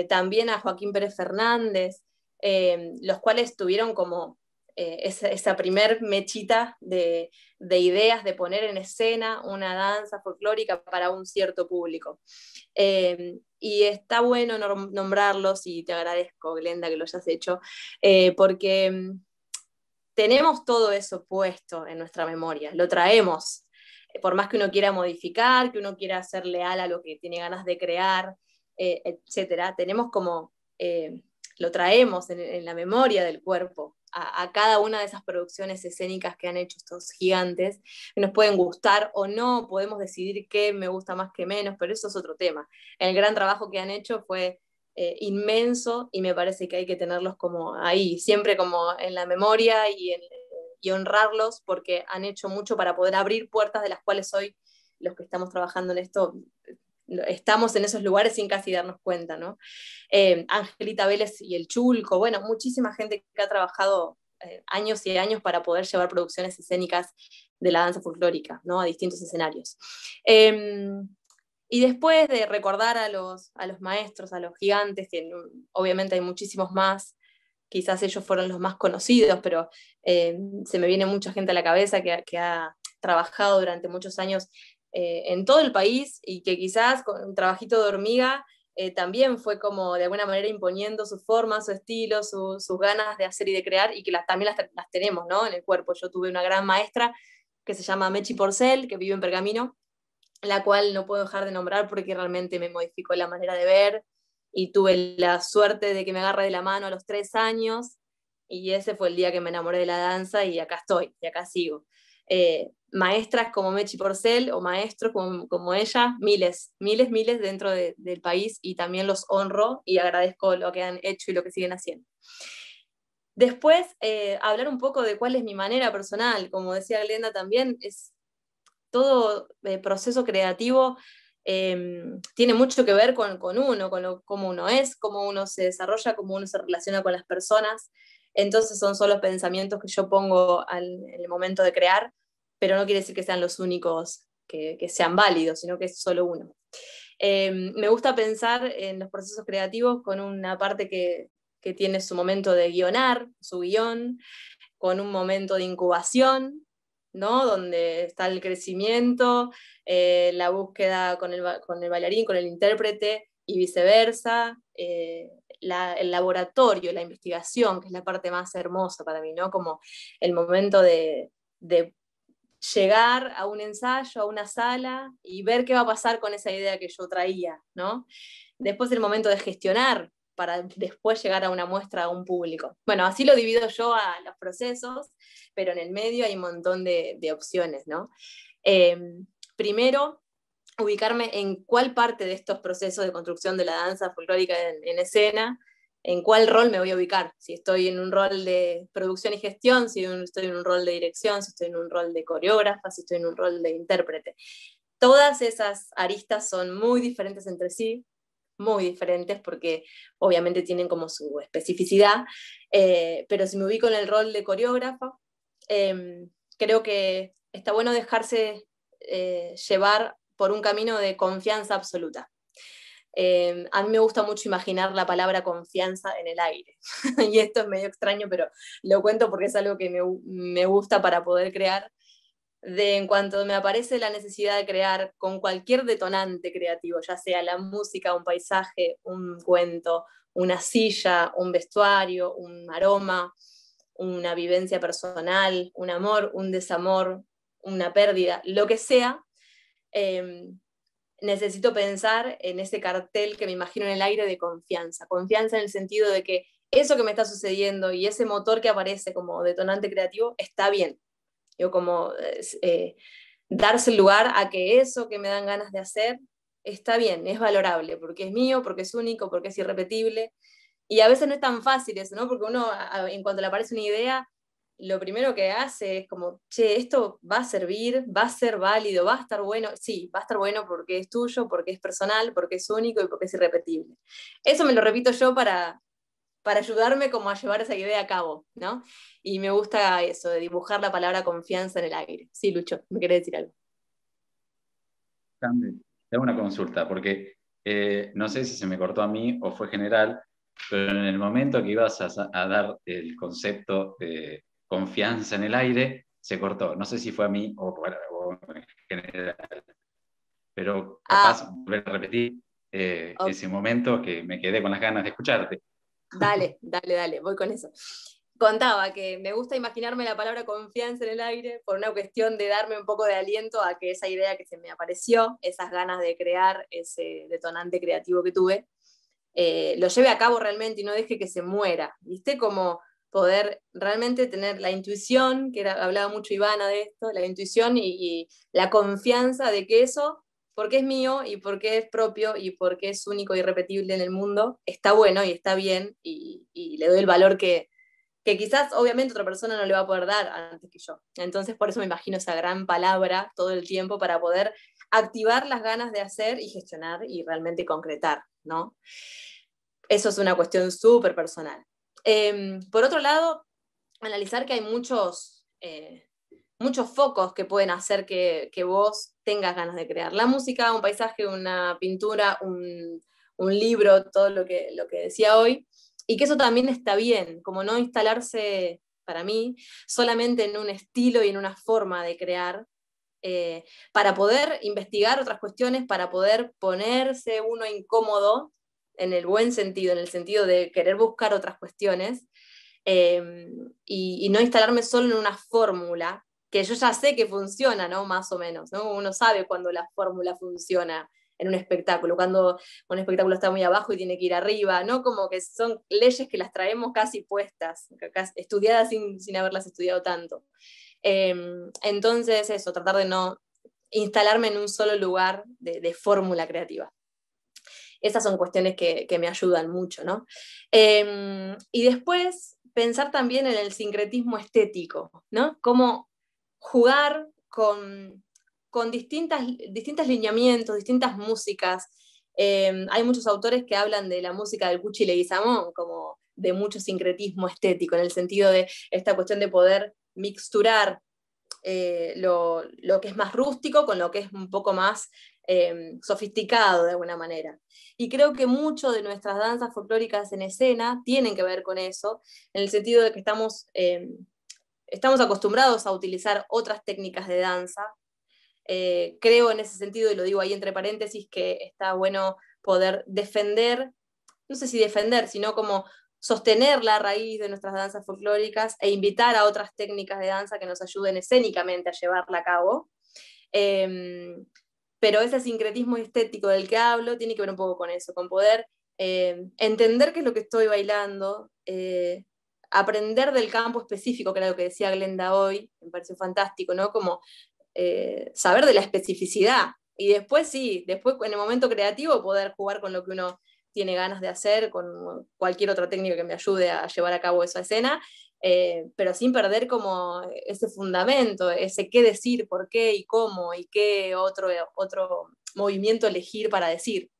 también a Joaquín Pérez Fernández, los cuales tuvieron como esa primer mechita de ideas de poner en escena una danza folclórica para un cierto público. Y está bueno nombrarlos, y te agradezco, Glenda, que lo hayas hecho, porque tenemos todo eso puesto en nuestra memoria, lo traemos, por más que uno quiera modificar, que uno quiera ser leal a lo que tiene ganas de crear, etcétera, tenemos como, lo traemos en la memoria del cuerpo, a cada una de esas producciones escénicas que han hecho estos gigantes, que nos pueden gustar o no, podemos decidir qué me gusta más que menos, pero eso es otro tema. El gran trabajo que han hecho fue inmenso, y me parece que hay que tenerlos como ahí, siempre como en la memoria, y honrarlos, porque han hecho mucho para poder abrir puertas de las cuales hoy los que estamos trabajando en esto estamos en esos lugares sin casi darnos cuenta, ¿no? Angelita Vélez y el Chulco, bueno, muchísima gente que ha trabajado años y años para poder llevar producciones escénicas de la danza folclórica, ¿no? A distintos escenarios. Y después de recordar a los maestros, a los gigantes, que obviamente hay muchísimos más, quizás ellos fueron los más conocidos, pero se me viene mucha gente a la cabeza que ha trabajado durante muchos años en todo el país, y que quizás con un trabajito de hormiga también fue como de alguna manera imponiendo su forma, su estilo, sus ganas de hacer y de crear, y que también las tenemos, ¿no? En el cuerpo. Yo tuve una gran maestra que se llama Mechi Porcel, que vive en Pergamino, la cual no puedo dejar de nombrar porque realmente me modificó la manera de ver, y tuve la suerte de que me agarre de la mano a los 3 años, y ese fue el día que me enamoré de la danza, y acá estoy, y acá sigo. Maestras como Mechi Porcel, o maestros como ella, miles dentro del país, y también los honro y agradezco lo que han hecho y lo que siguen haciendo. Después, hablar un poco de cuál es mi manera personal. Como decía Glenda también, es todo proceso creativo tiene mucho que ver con uno, cómo uno es, cómo uno se desarrolla, cómo uno se relaciona con las personas. Entonces son solo pensamientos que yo pongo en el momento de crear, pero no quiere decir que sean los únicos que sean válidos, sino que es solo uno. Me gusta pensar en los procesos creativos con una parte que tiene su momento de guionar, su guión, con un momento de incubación, ¿no? Donde está el crecimiento, la búsqueda con el bailarín, con el intérprete, y viceversa, el laboratorio, la investigación, que es la parte más hermosa para mí, ¿no? Como el momento de llegar a un ensayo, a una sala, y ver qué va a pasar con esa idea que yo traía, ¿no? Después el momento de gestionar, para después llegar a una muestra a un público. Bueno, así lo divido yo a los procesos, pero en el medio hay un montón de opciones, ¿no? Primero, ubicarme en cuál parte de estos procesos de construcción de la danza folclórica en escena en cuál rol me voy a ubicar, si estoy en un rol de producción y gestión, si estoy en un rol de dirección, si estoy en un rol de coreógrafa, si estoy en un rol de intérprete. Todas esas aristas son muy diferentes entre sí, muy diferentes porque obviamente tienen como su especificidad, pero si me ubico en el rol de coreógrafa, creo que está bueno dejarse llevar por un camino de confianza absoluta. A mí me gusta mucho imaginar la palabra confianza en el aire, y esto es medio extraño, pero lo cuento porque es algo que me gusta para poder crear. En cuanto me aparece la necesidad de crear con cualquier detonante creativo, ya sea la música, un paisaje, un cuento, una silla, un vestuario, un aroma, una vivencia personal, un amor, un desamor, una pérdida, lo que sea, necesito pensar en ese cartel que me imagino en el aire de confianza. Confianza en el sentido de que eso que me está sucediendo y ese motor que aparece como detonante creativo está bien. Yo como darse el lugar a que eso que me dan ganas de hacer está bien, es valorable, porque es mío, porque es único, porque es irrepetible. Y a veces no es tan fácil eso, ¿no? Porque uno, en cuanto le aparece una idea, lo primero que hace es como, che, esto va a servir, va a ser válido, va a estar bueno. Sí, va a estar bueno porque es tuyo, porque es personal, porque es único y porque es irrepetible. Eso me lo repito yo para ayudarme como a llevar esa idea a cabo, ¿no? Y me gusta eso, de dibujar la palabra confianza en el aire. Sí, Lucho, ¿me querés decir algo? Te hago una consulta, porque no sé si se me cortó a mí o fue general, pero en el momento que ibas a dar el concepto de confianza en el aire, se cortó. No sé si fue a mí o en general, pero capaz volver a repetir Okay. ese momento que me quedé con las ganas de escucharte. Dale, voy con eso. Contaba que me gusta imaginarme la palabra confianza en el aire por una cuestión de darme un poco de aliento a que esa idea que se me apareció, esas ganas de crear, ese detonante creativo que tuve, lo lleve a cabo realmente y no deje que se muera, ¿viste? Como poder realmente tener la intuición, hablaba mucho Ivana de esto, la intuición y la confianza de que eso, porque es mío y porque es propio y porque es único y irrepetible en el mundo, está bueno y está bien y le doy el valor que quizás obviamente otra persona no le va a poder dar antes que yo. Entonces por eso me imagino esa gran palabra todo el tiempo para poder activar las ganas de hacer y gestionar y realmente concretar, ¿no? Eso es una cuestión súper personal. Por otro lado, analizar que hay muchos focos que pueden hacer que vos tengas ganas de crear. La música, un paisaje, una pintura, un libro, todo lo que decía hoy, y que eso también está bien, como no instalarse, para mí, solamente en un estilo y en una forma de crear, para poder investigar otras cuestiones, para poder ponerse uno incómodo, en el buen sentido, en el sentido de querer buscar otras cuestiones, y no instalarme solo en una fórmula, que yo ya sé que funciona, ¿no? Más o menos, ¿no? Uno sabe cuando la fórmula funciona en un espectáculo, cuando un espectáculo está muy abajo y tiene que ir arriba, ¿no? Como que son leyes que las traemos casi puestas, estudiadas sin haberlas estudiado tanto. Entonces eso, tratar de no instalarme en un solo lugar de fórmula creativa. Esas son cuestiones que me ayudan mucho, ¿no? Y después pensar también en el sincretismo estético, ¿no? Cómo jugar con distintos lineamientos, distintas músicas. Hay muchos autores que hablan de la música del Cuchi Leguizamón como de mucho sincretismo estético, en el sentido de esta cuestión de poder mixturar lo que es más rústico con lo que es un poco más sofisticado de alguna manera. Y creo que mucho de nuestras danzas folclóricas en escena tienen que ver con eso, en el sentido de que estamos acostumbrados a utilizar otras técnicas de danza. Creo en ese sentido, y lo digo ahí entre paréntesis, que está bueno poder defender, no sé si defender, sino como sostener la raíz de nuestras danzas folclóricas e invitar a otras técnicas de danza que nos ayuden escénicamente a llevarla a cabo. Pero ese sincretismo estético del que hablo tiene que ver un poco con eso, con poder entender qué es lo que estoy bailando, aprender del campo específico, que era lo que decía Glenda hoy, me pareció fantástico, ¿no? Como saber de la especificidad. Y después sí, después en el momento creativo poder jugar con lo que uno tiene ganas de hacer, con cualquier otra técnica que me ayude a llevar a cabo esa escena, pero sin perder como ese fundamento, ese qué decir, por qué y cómo, y qué otro movimiento elegir para decir.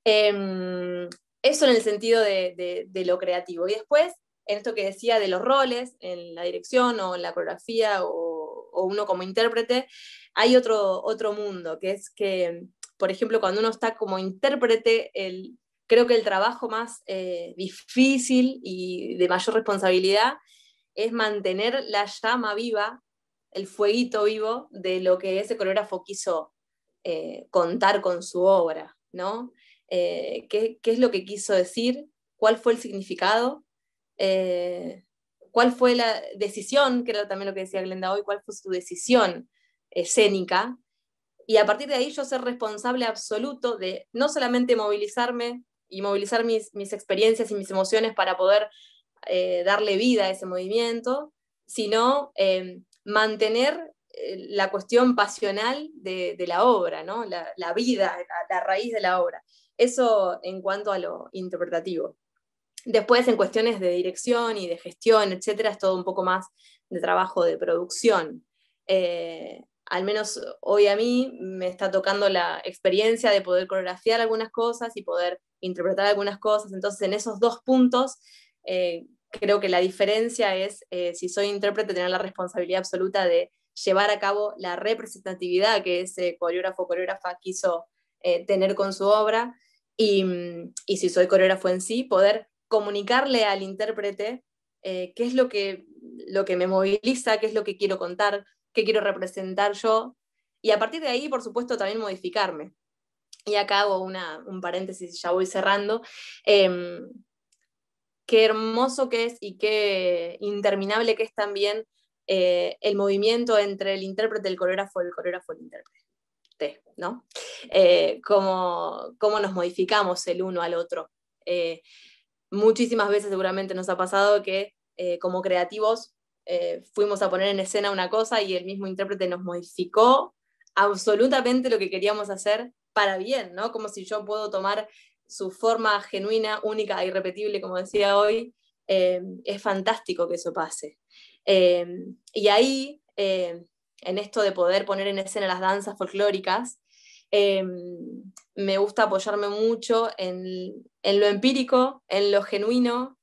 Eso en el sentido de lo creativo. Y después, en esto que decía de los roles, en la dirección o en la coreografía o uno como intérprete, hay otro mundo, que es que, por ejemplo, cuando uno está como intérprete, creo que el trabajo más difícil y de mayor responsabilidad es mantener la llama viva, el fueguito vivo de lo que ese coreógrafo quiso contar con su obra, ¿no? ¿Qué es lo que quiso decir? ¿Cuál fue el significado? ¿Cuál fue la decisión? Que era también lo que decía Glenda hoy, ¿cuál fue su decisión escénica? Y a partir de ahí yo ser responsable absoluto de no solamente movilizarme y movilizar mis experiencias y mis emociones para poder darle vida a ese movimiento, sino mantener la cuestión pasional de la obra, ¿no? La vida, la raíz de la obra. Eso en cuanto a lo interpretativo. Después, en cuestiones de dirección y de gestión, etcétera, es todo un poco más de trabajo de producción. Al menos hoy a mí me está tocando la experiencia de poder coreografiar algunas cosas y poder interpretar algunas cosas. Entonces, en esos dos puntos, creo que la diferencia es, si soy intérprete, tener la responsabilidad absoluta de llevar a cabo la representatividad que ese coreógrafo o coreógrafa quiso tener con su obra, y si soy coreógrafo en sí, poder comunicarle al intérprete qué es lo que me moviliza, qué es lo que quiero contar, qué quiero representar yo, y a partir de ahí, por supuesto, también modificarme. Y acá hago un paréntesis, ya voy cerrando. Qué hermoso que es y qué interminable que es también el movimiento entre el intérprete, el coreógrafo, el intérprete, ¿no? Cómo nos modificamos el uno al otro. Muchísimas veces seguramente nos ha pasado que como creativos fuimos a poner en escena una cosa y el mismo intérprete nos modificó absolutamente lo que queríamos hacer para bien, ¿no? Como si yo puedo tomar su forma genuina, única e irrepetible, como decía hoy, es fantástico que eso pase. Y ahí, en esto de poder poner en escena las danzas folclóricas, me gusta apoyarme mucho en lo empírico, en lo genuino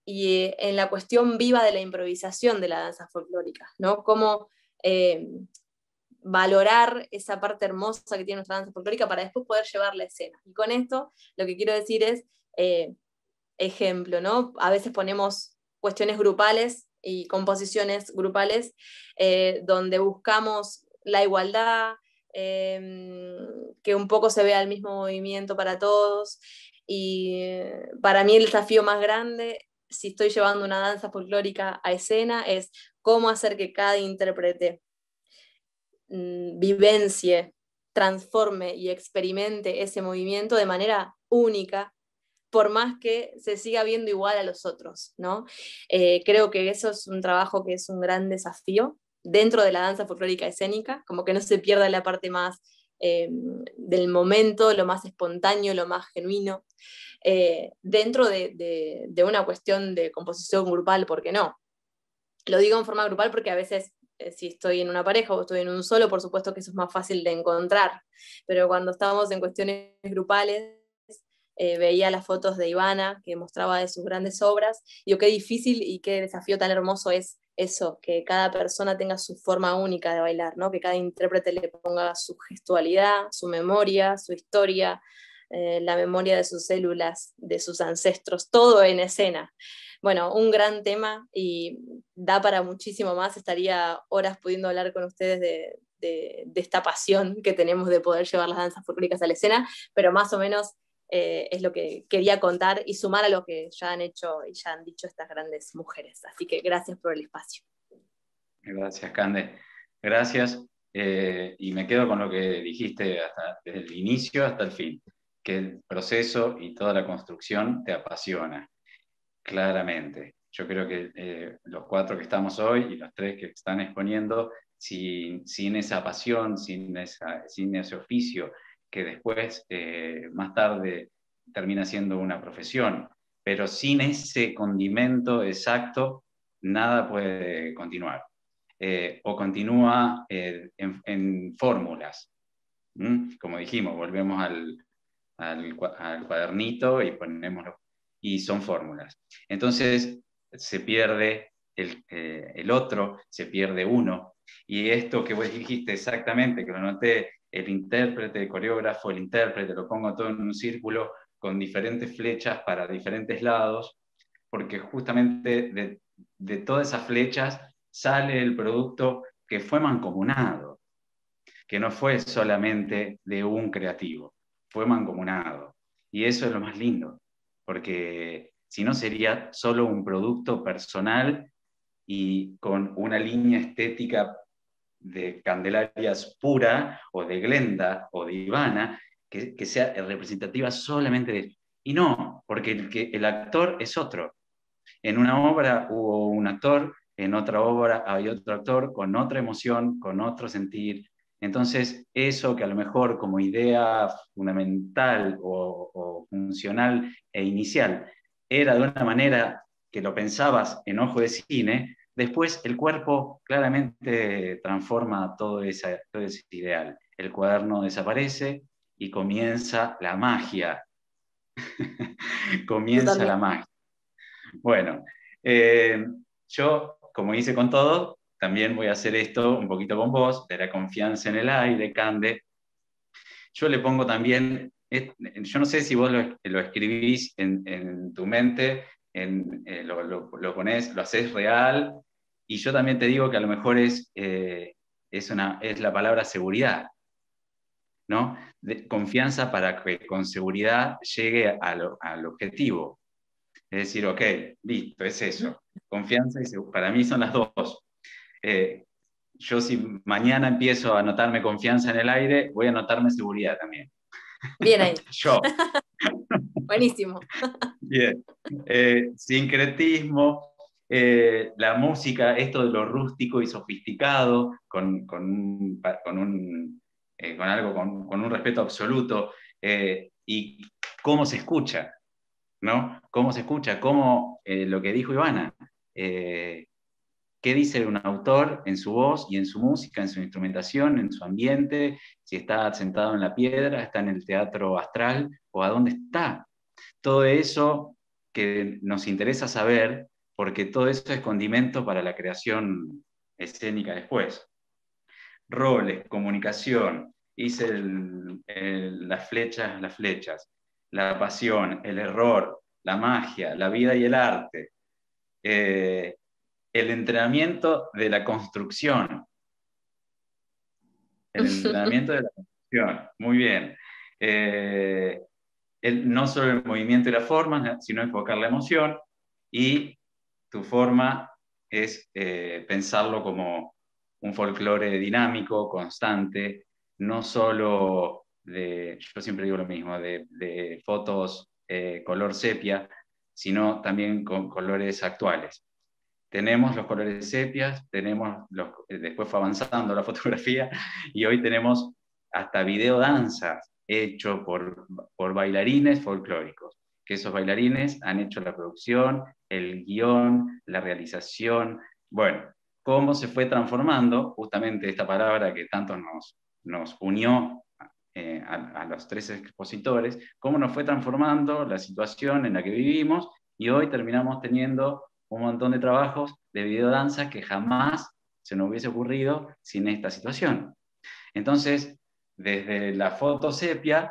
y en la cuestión viva de la improvisación de la danza folclórica, ¿no? Cómo valorar esa parte hermosa que tiene nuestra danza folclórica para después poder llevarla a escena. Y con esto lo que quiero decir es, ejemplo, ¿no? A veces ponemos cuestiones grupales y composiciones grupales donde buscamos la igualdad, que un poco se vea el mismo movimiento para todos, y para mí el desafío más grande, si estoy llevando una danza folclórica a escena, es cómo hacer que cada intérprete vivencie, transforme y experimente ese movimiento de manera única, por más que se siga viendo igual a los otros, ¿no? Creo que eso es un trabajo que es un gran desafío dentro de la danza folclórica escénica, como que no se pierda la parte más del momento, lo más espontáneo, lo más genuino, dentro de una cuestión de composición grupal, ¿por qué no? Lo digo en forma grupal porque a veces si estoy en una pareja o estoy en un solo, por supuesto que eso es más fácil de encontrar, pero cuando estamos en cuestiones grupales, veía las fotos de Ivana, que mostraba de sus grandes obras, y qué difícil y qué desafío tan hermoso es eso, que cada persona tenga su forma única de bailar, ¿no? Que cada intérprete le ponga su gestualidad, su memoria, su historia, la memoria de sus células, de sus ancestros, todo en escena. Bueno, un gran tema y da para muchísimo más. Estaría horas pudiendo hablar con ustedes de esta pasión que tenemos de poder llevar las danzas folclóricas a la escena, pero más o menos es lo que quería contar y sumar a lo que ya han hecho y ya han dicho estas grandes mujeres. Así que gracias por el espacio. Gracias, Cande. Gracias. Y me quedo con lo que dijiste desde el inicio hasta el fin, que el proceso y toda la construcción te apasiona, claramente. Yo creo que los 4 que estamos hoy y los 3 que están exponiendo, sin esa pasión, sin ese oficio que después, más tarde, termina siendo una profesión, pero sin ese condimento exacto, nada puede continuar. O continúa en fórmulas. Como dijimos, volvemos al cuadernito y y son fórmulas. Entonces se pierde el otro, se pierde uno. Y esto que vos dijiste exactamente, que lo noté, el intérprete, el coreógrafo, el intérprete, lo pongo todo en un círculo con diferentes flechas para diferentes lados, porque justamente de todas esas flechas sale el producto que fue mancomunado, que no fue solamente de un creativo, fue mancomunado. Y eso es lo más lindo, porque si no sería solo un producto personal y con una línea estética de Candelarias pura, o de Glenda, o de Ivana, que sea representativa solamente de él. Y no, porque el actor es otro. En una obra hubo un actor, en otra obra hay otro actor con otra emoción, con otro sentir. Entonces, eso que a lo mejor como idea fundamental o funcional e inicial era de una manera que lo pensabas en ojo de cine, después el cuerpo claramente transforma todo ese ideal. El cuaderno desaparece y comienza la magia. Comienza la magia. Bueno, yo, como hice con todo, también voy a hacer esto un poquito con vos, de la confianza en el aire, Cande. Yo le pongo también, yo no sé si vos lo escribís en tu mente, lo ponés, lo haces real, y yo también te digo que a lo mejor es la palabra seguridad, ¿no? Confianza para que con seguridad llegue al objetivo. Es decir, ok, listo, es eso. Confianza y seguridad. Para mí son las dos. Yo si mañana empiezo a notarme confianza en el aire, voy a notarme seguridad también. Bien ahí. Yo. Buenísimo. Bien. Sincretismo, la música, esto de lo rústico y sofisticado, con un respeto absoluto, y cómo se escucha, ¿no? ¿Cómo se escucha? ¿Cómo lo que dijo Ivana? ¿Qué dice un autor en su voz y en su música, en su instrumentación, en su ambiente? Si está sentado en la piedra, está en el teatro astral, o a dónde está. Todo eso que nos interesa saber, porque todo eso es condimento para la creación escénica después. Roles, comunicación, hice las flechas, la pasión, el error, la magia, la vida y el arte. El entrenamiento de la construcción. El entrenamiento de la construcción, muy bien. No solo el movimiento y la forma, sino enfocar la emoción, y tu forma es pensarlo como un folclore dinámico, constante, no solo yo siempre digo lo mismo, de fotos color sepia, sino también con colores actuales. Tenemos los colores sepias, después fue avanzando la fotografía, y hoy tenemos hasta videodanzas hechos por bailarines folclóricos, que esos bailarines han hecho la producción, el guión, la realización. Bueno, cómo se fue transformando justamente esta palabra que tanto nos unió a los tres expositores, cómo nos fue transformando la situación en la que vivimos, y hoy terminamos teniendo un montón de trabajos de videodanza que jamás se nos hubiese ocurrido sin esta situación. Entonces, desde la foto sepia,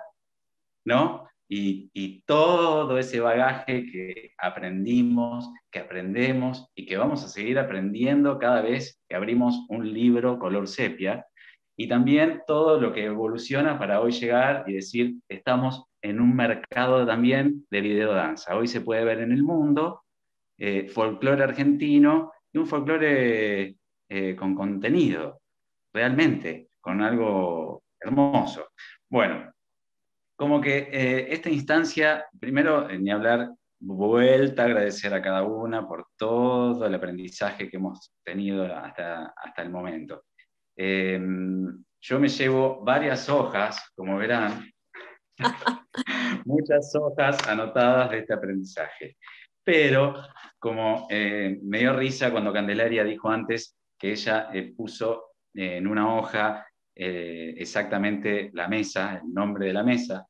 ¿no? Y todo ese bagaje que aprendimos, que aprendemos y que vamos a seguir aprendiendo cada vez que abrimos un libro color sepia, y también todo lo que evoluciona para hoy llegar y decir, estamos en un mercado también de videodanza. Hoy se puede ver en el mundo folclore argentino, y un folclore con contenido, realmente, con algo hermoso. Bueno, como que esta instancia, primero, ni hablar, vuelta a agradecer a cada una por todo el aprendizaje que hemos tenido hasta el momento. Yo me llevo varias hojas, como verán, muchas hojas anotadas de este aprendizaje. Pero como me dio risa cuando Candelaria dijo antes que ella puso en una hoja exactamente la mesa, el nombre de la mesa.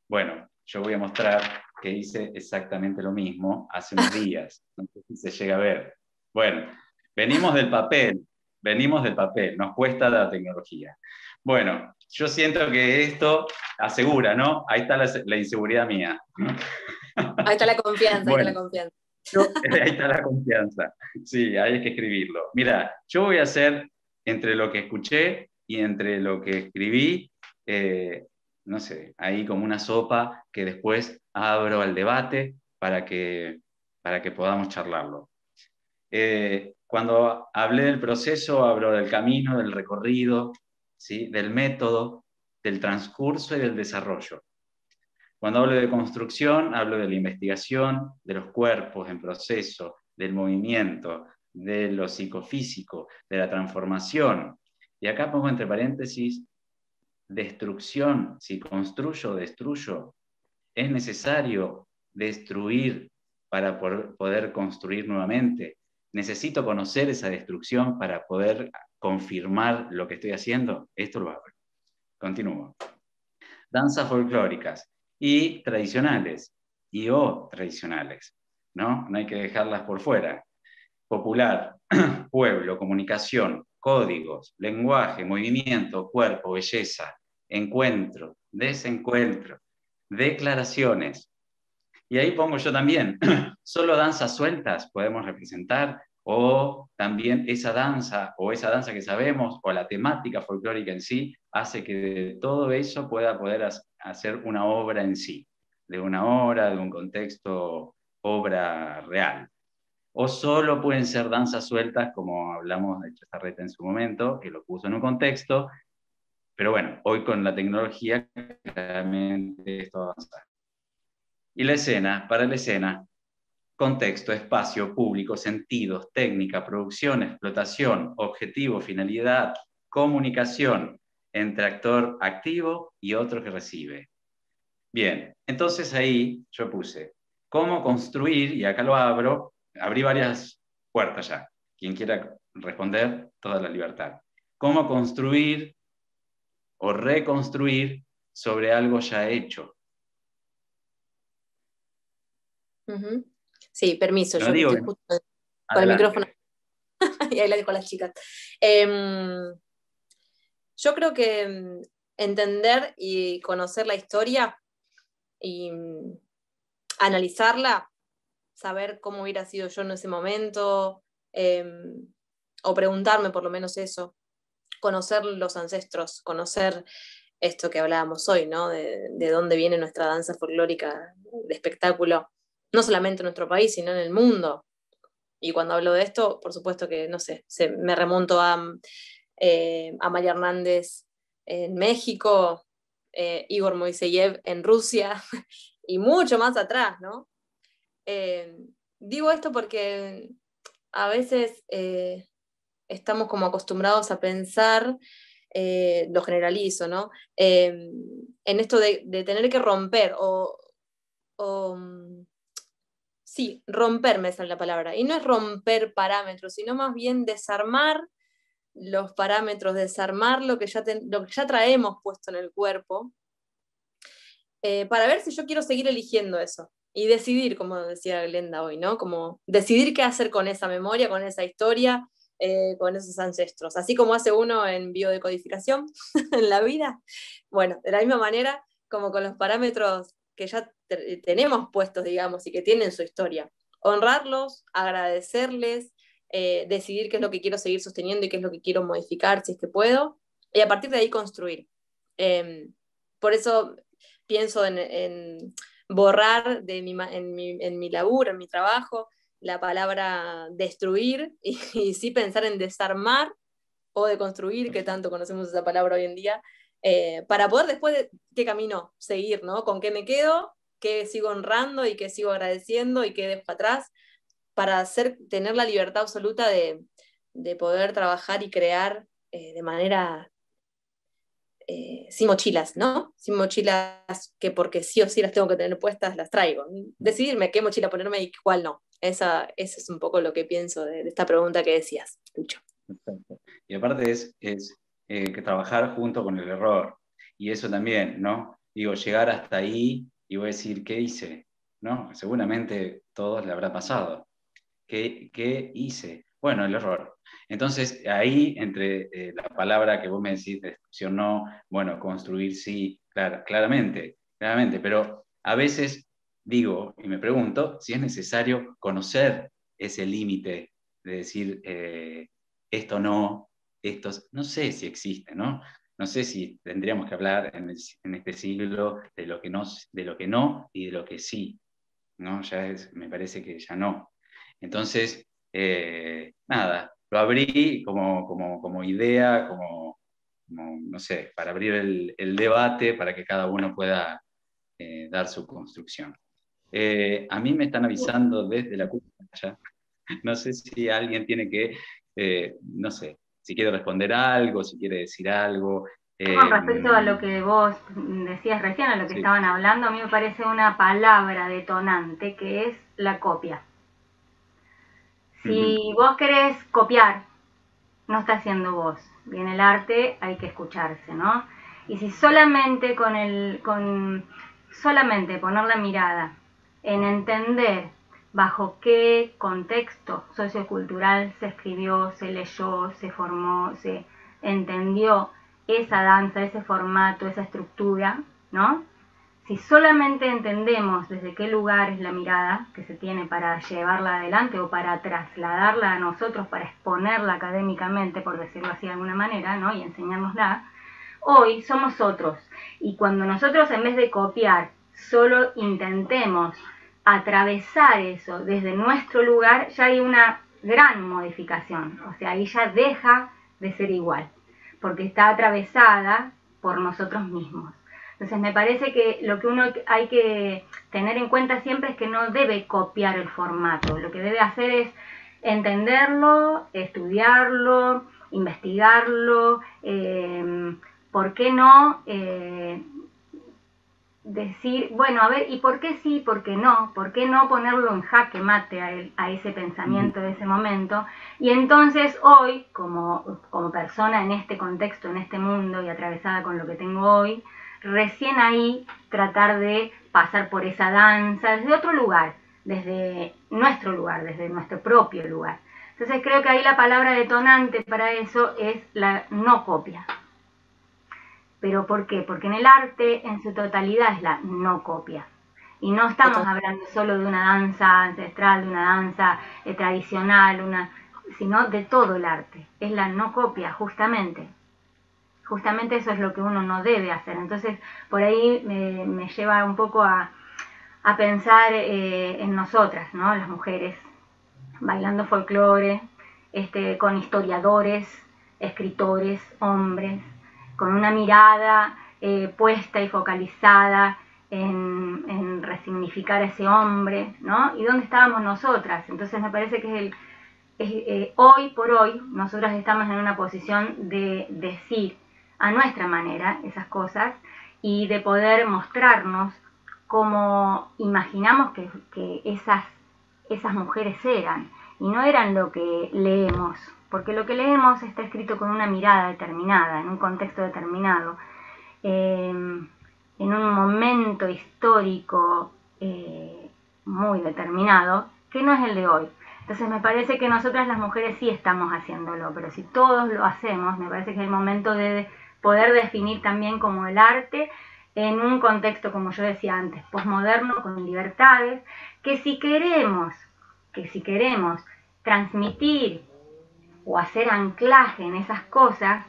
Bueno, yo voy a mostrar que hice exactamente lo mismo hace unos días. No sé si se llega a ver. Bueno, venimos del papel, nos cuesta la tecnología. Bueno, yo siento que esto asegura, ¿no? Ahí está la inseguridad mía, ¿no? Ahí está la confianza, Bueno, ahí está la confianza. ahí está la confianza. Sí, hay que escribirlo. Mira, yo voy a hacer entre lo que escuché y entre lo que escribí, no sé, ahí como una sopa que después abro al debate para que podamos charlarlo. Cuando hablé del proceso, hablo del camino, del recorrido, ¿sí? Del método, del transcurso y del desarrollo. Cuando hablo de construcción, hablo de la investigación, de los cuerpos en proceso, del movimiento, de lo psicofísico, de la transformación. Y acá pongo entre paréntesis, destrucción. Si construyo o destruyo, es necesario destruir para poder construir nuevamente. Necesito conocer esa destrucción para poder confirmar lo que estoy haciendo. Esto lo abro. Continúo. Danzas folclóricas y tradicionales, y o tradicionales, ¿no? No hay que dejarlas por fuera. Popular, pueblo, comunicación, códigos, lenguaje, movimiento, cuerpo, belleza, encuentro, desencuentro, declaraciones. Y ahí pongo yo también, solo danzas sueltas podemos representar, o también esa danza que sabemos, o la temática folclórica en sí, hace que de todo eso poder hacer una obra en sí, de una obra, de un contexto, obra real. O solo pueden ser danzas sueltas, como hablamos de Chazarreta en su momento, que lo puso en un contexto, pero bueno, hoy con la tecnología claramente esto avanza. Y la escena, para la escena, contexto, espacio, público, sentidos, técnica, producción, explotación, objetivo, finalidad, comunicación entre actor activo y otro que recibe. Bien, entonces ahí yo puse cómo construir, y acá lo abro, abrí varias puertas ya. Quien quiera responder, toda la libertad. Cómo construir o reconstruir sobre algo ya hecho. Uh-huh. Sí, permiso, No yo que digo estoy que... justo con el Adelante. micrófono. Y ahí la dejo a las chicas. Yo creo que entender y conocer la historia y analizarla, saber cómo hubiera sido yo en ese momento, o preguntarme por lo menos eso, conocer los ancestros, conocer esto que hablábamos hoy, ¿no? De dónde viene nuestra danza folclórica de espectáculo, no solamente en nuestro país, sino en el mundo. Y cuando hablo de esto, por supuesto que, no sé, me remonto a María Hernández en México, Igor Moiseyev en Rusia, y mucho más atrás, ¿no? Digo esto porque a veces estamos como acostumbrados a pensar, lo generalizo, ¿no? En esto de tener que romper sí, romper me sale la palabra. Y no es romper parámetros, sino más bien desarmar los parámetros, desarmar lo que ya traemos puesto en el cuerpo, para ver si yo quiero seguir eligiendo eso. Y decidir, como decía Glenda hoy, ¿no? Como decidir qué hacer con esa memoria, con esa historia, con esos ancestros. Así como hace uno en biodecodificación en la vida. Bueno, de la misma manera, como con los parámetros que ya tenemos puestos, digamos, y que tienen su historia. Honrarlos, agradecerles, decidir qué es lo que quiero seguir sosteniendo y qué es lo que quiero modificar, si es que puedo, y a partir de ahí construir. Por eso pienso en borrar en mi laburo, en mi trabajo, la palabra destruir y sí pensar en desarmar o de construir, que tanto conocemos esa palabra hoy en día, para poder después de qué camino seguir, ¿no? Con qué me quedo, qué sigo honrando y qué sigo agradeciendo y qué dejo atrás, para tener la libertad absoluta de poder trabajar y crear de manera sin mochilas, ¿no? Sin mochilas que porque sí o sí las tengo que tener puestas, las traigo. Decidirme qué mochila ponerme y cuál no. Eso es un poco lo que pienso de esta pregunta que decías, Lucho. Perfecto. Y aparte es que trabajar junto con el error. Y eso también, ¿no? Digo, llegar hasta ahí y voy a decir, ¿qué hice? ¿No? Seguramente todos le habrá pasado. ¿Qué hice? Bueno, el error. Entonces, ahí, entre la palabra que vos me decís, destrucción no, bueno, construir sí, claramente, pero a veces digo y me pregunto si es necesario conocer ese límite de decir, esto no, no sé si existe, ¿no? No sé si tendríamos que hablar en este siglo de lo que no y de lo que sí, ¿no? Me parece que ya no. Entonces, nada, lo abrí como idea, no sé, para abrir el debate, para que cada uno pueda dar su construcción. A mí me están avisando desde la cuchara, no sé si alguien tiene que, no sé, si quiere responder algo, si quiere decir algo. Con respecto a lo que vos decías recién, a lo que Sí. estaban hablando, a mí me parece una palabra detonante que es la copia. Si vos querés copiar, no está haciendo vos. Y en el arte hay que escucharse, ¿no? Y si solamente solamente poner la mirada en entender bajo qué contexto sociocultural se escribió, se leyó, se formó, se entendió esa danza, ese formato, esa estructura, ¿no? Si solamente entendemos desde qué lugar es la mirada que se tiene para llevarla adelante o para trasladarla a nosotros, para exponerla académicamente, por decirlo así de alguna manera, ¿no? Y enseñárnosla, hoy somos otros. Y cuando nosotros, en vez de copiar, solo intentemos atravesar eso desde nuestro lugar, ya hay una gran modificación. O sea, ahí ya deja de ser igual, porque está atravesada por nosotros mismos. Entonces me parece que lo que uno hay que tener en cuenta siempre es que no debe copiar el formato. Lo que debe hacer es entenderlo, estudiarlo, investigarlo, ¿por qué no? Decir, bueno, a ver, ¿y por qué sí, por qué no? ¿Por qué no ponerlo en jaque mate a ese pensamiento de ese momento? Y entonces hoy, como persona en este contexto, en este mundo y atravesada con lo que tengo hoy, recién ahí tratar de pasar por esa danza desde otro lugar, desde nuestro propio lugar. Entonces creo que ahí la palabra detonante para eso es la no copia. ¿Pero por qué? Porque en el arte en su totalidad es la no copia. Y no estamos hablando solo de una danza ancestral, de una danza tradicional, sino de todo el arte. Es la no copia, justamente. Justamente eso es lo que uno no debe hacer. Entonces, por ahí me lleva un poco a pensar en nosotras, ¿no? Las mujeres, bailando folclore, con historiadores, escritores, hombres, con una mirada puesta y focalizada en resignificar a ese hombre, ¿no? ¿Y dónde estábamos nosotras? Entonces me parece que hoy por hoy nosotras estamos en una posición de decir a nuestra manera esas cosas y de poder mostrarnos como imaginamos que esas mujeres eran, y no eran lo que leemos, porque lo que leemos está escrito con una mirada determinada, en un contexto determinado, en un momento histórico muy determinado, que no es el de hoy. Entonces me parece que nosotras las mujeres sí estamos haciéndolo, pero si todos lo hacemos, me parece que es el momento de poder definir también como el arte en un contexto, como yo decía antes, posmoderno, con libertades, que si queremos transmitir o hacer anclaje en esas cosas,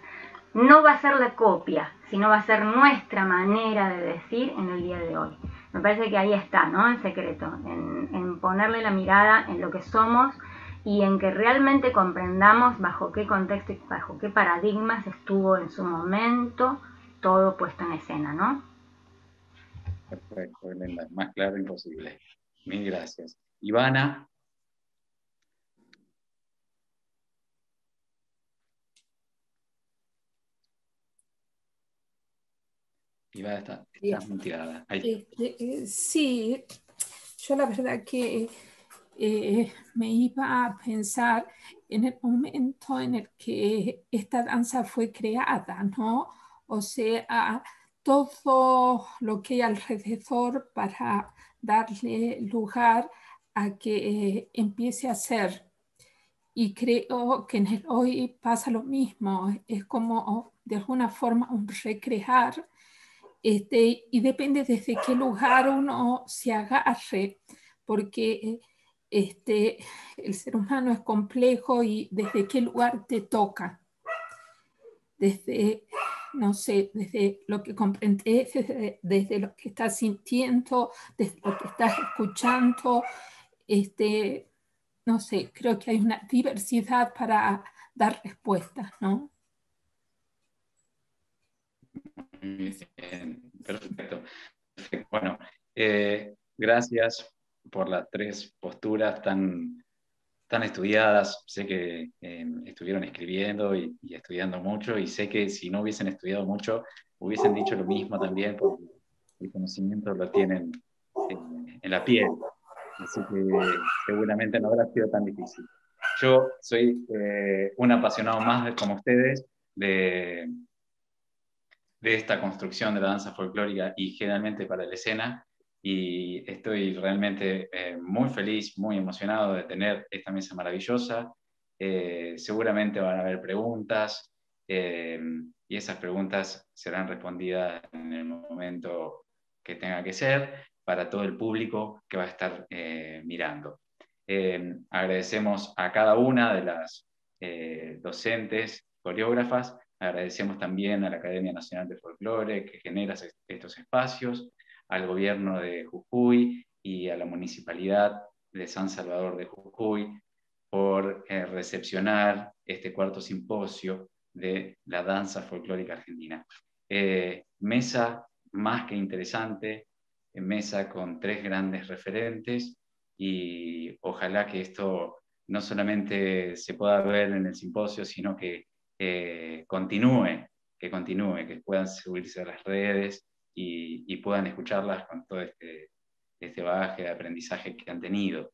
no va a ser la copia, sino va a ser nuestra manera de decir en el día de hoy. Me parece que ahí está, ¿no? El secreto, en ponerle la mirada en lo que somos y en que realmente comprendamos bajo qué contexto y bajo qué paradigmas estuvo en su momento todo puesto en escena, ¿no? Perfecto, Glenda, más claro imposible. Mil gracias. Ivana. Y va a estar, estás muteada. Ahí. Sí, yo la verdad que me iba a pensar en el momento en el que esta danza fue creada, ¿no? O sea, todo lo que hay alrededor para darle lugar a que empiece a ser. Y creo que en el hoy pasa lo mismo, es como de alguna forma un recrear, y depende desde qué lugar uno se agarre, porque el ser humano es complejo y desde qué lugar te toca, desde, no sé, desde lo que comprendes, desde lo que estás sintiendo, desde lo que estás escuchando, no sé, creo que hay una diversidad para dar respuestas, ¿no? Perfecto. Bueno, gracias por las tres posturas tan estudiadas. Sé que estuvieron escribiendo y estudiando mucho, y sé que si no hubiesen estudiado mucho, hubiesen dicho lo mismo también, porque el conocimiento lo tienen en la piel. Así que seguramente no habrá sido tan difícil. Yo soy un apasionado más, como ustedes, de esta construcción de la danza folclórica y generalmente para la escena, y estoy realmente muy feliz, muy emocionado de tener esta mesa maravillosa. Seguramente van a haber preguntas, y esas preguntas serán respondidas en el momento que tenga que ser para todo el público que va a estar mirando. Agradecemos a cada una de las docentes, coreógrafas. Agradecemos también a la Academia Nacional de Folclore, que genera estos espacios, al gobierno de Jujuy y a la Municipalidad de San Salvador de Jujuy por recepcionar este cuarto simposio de la danza folclórica argentina. Mesa más que interesante, mesa con tres grandes referentes, y ojalá que esto no solamente se pueda ver en el simposio, sino que continúe, que puedan subirse a las redes y puedan escuclarlas con todo este bagaje de aprendizaje que han tenido.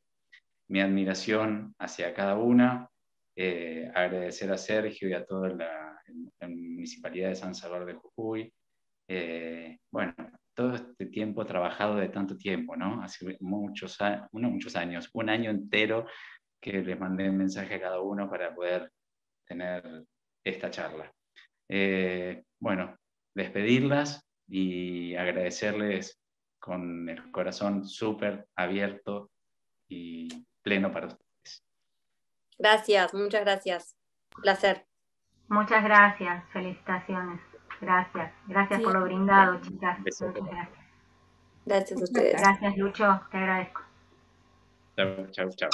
Mi admiración hacia cada una, agradecer a Sergio y a toda la Municipalidad de San Salvador de Jujuy. Bueno, todo este tiempo trabajado de tanto tiempo, ¿no? Hace muchos años, un año entero que les mandé un mensaje a cada uno para poder tener esta charla. Bueno, despedirlas y agradecerles con el corazón súper abierto y pleno para ustedes. Gracias, muchas gracias. Placer. Muchas gracias, felicitaciones. Gracias, gracias por lo brindado, chicas. Beso. Muchas gracias. Gracias a ustedes. Gracias, Lucho, te agradezco. Chau, chau, chau.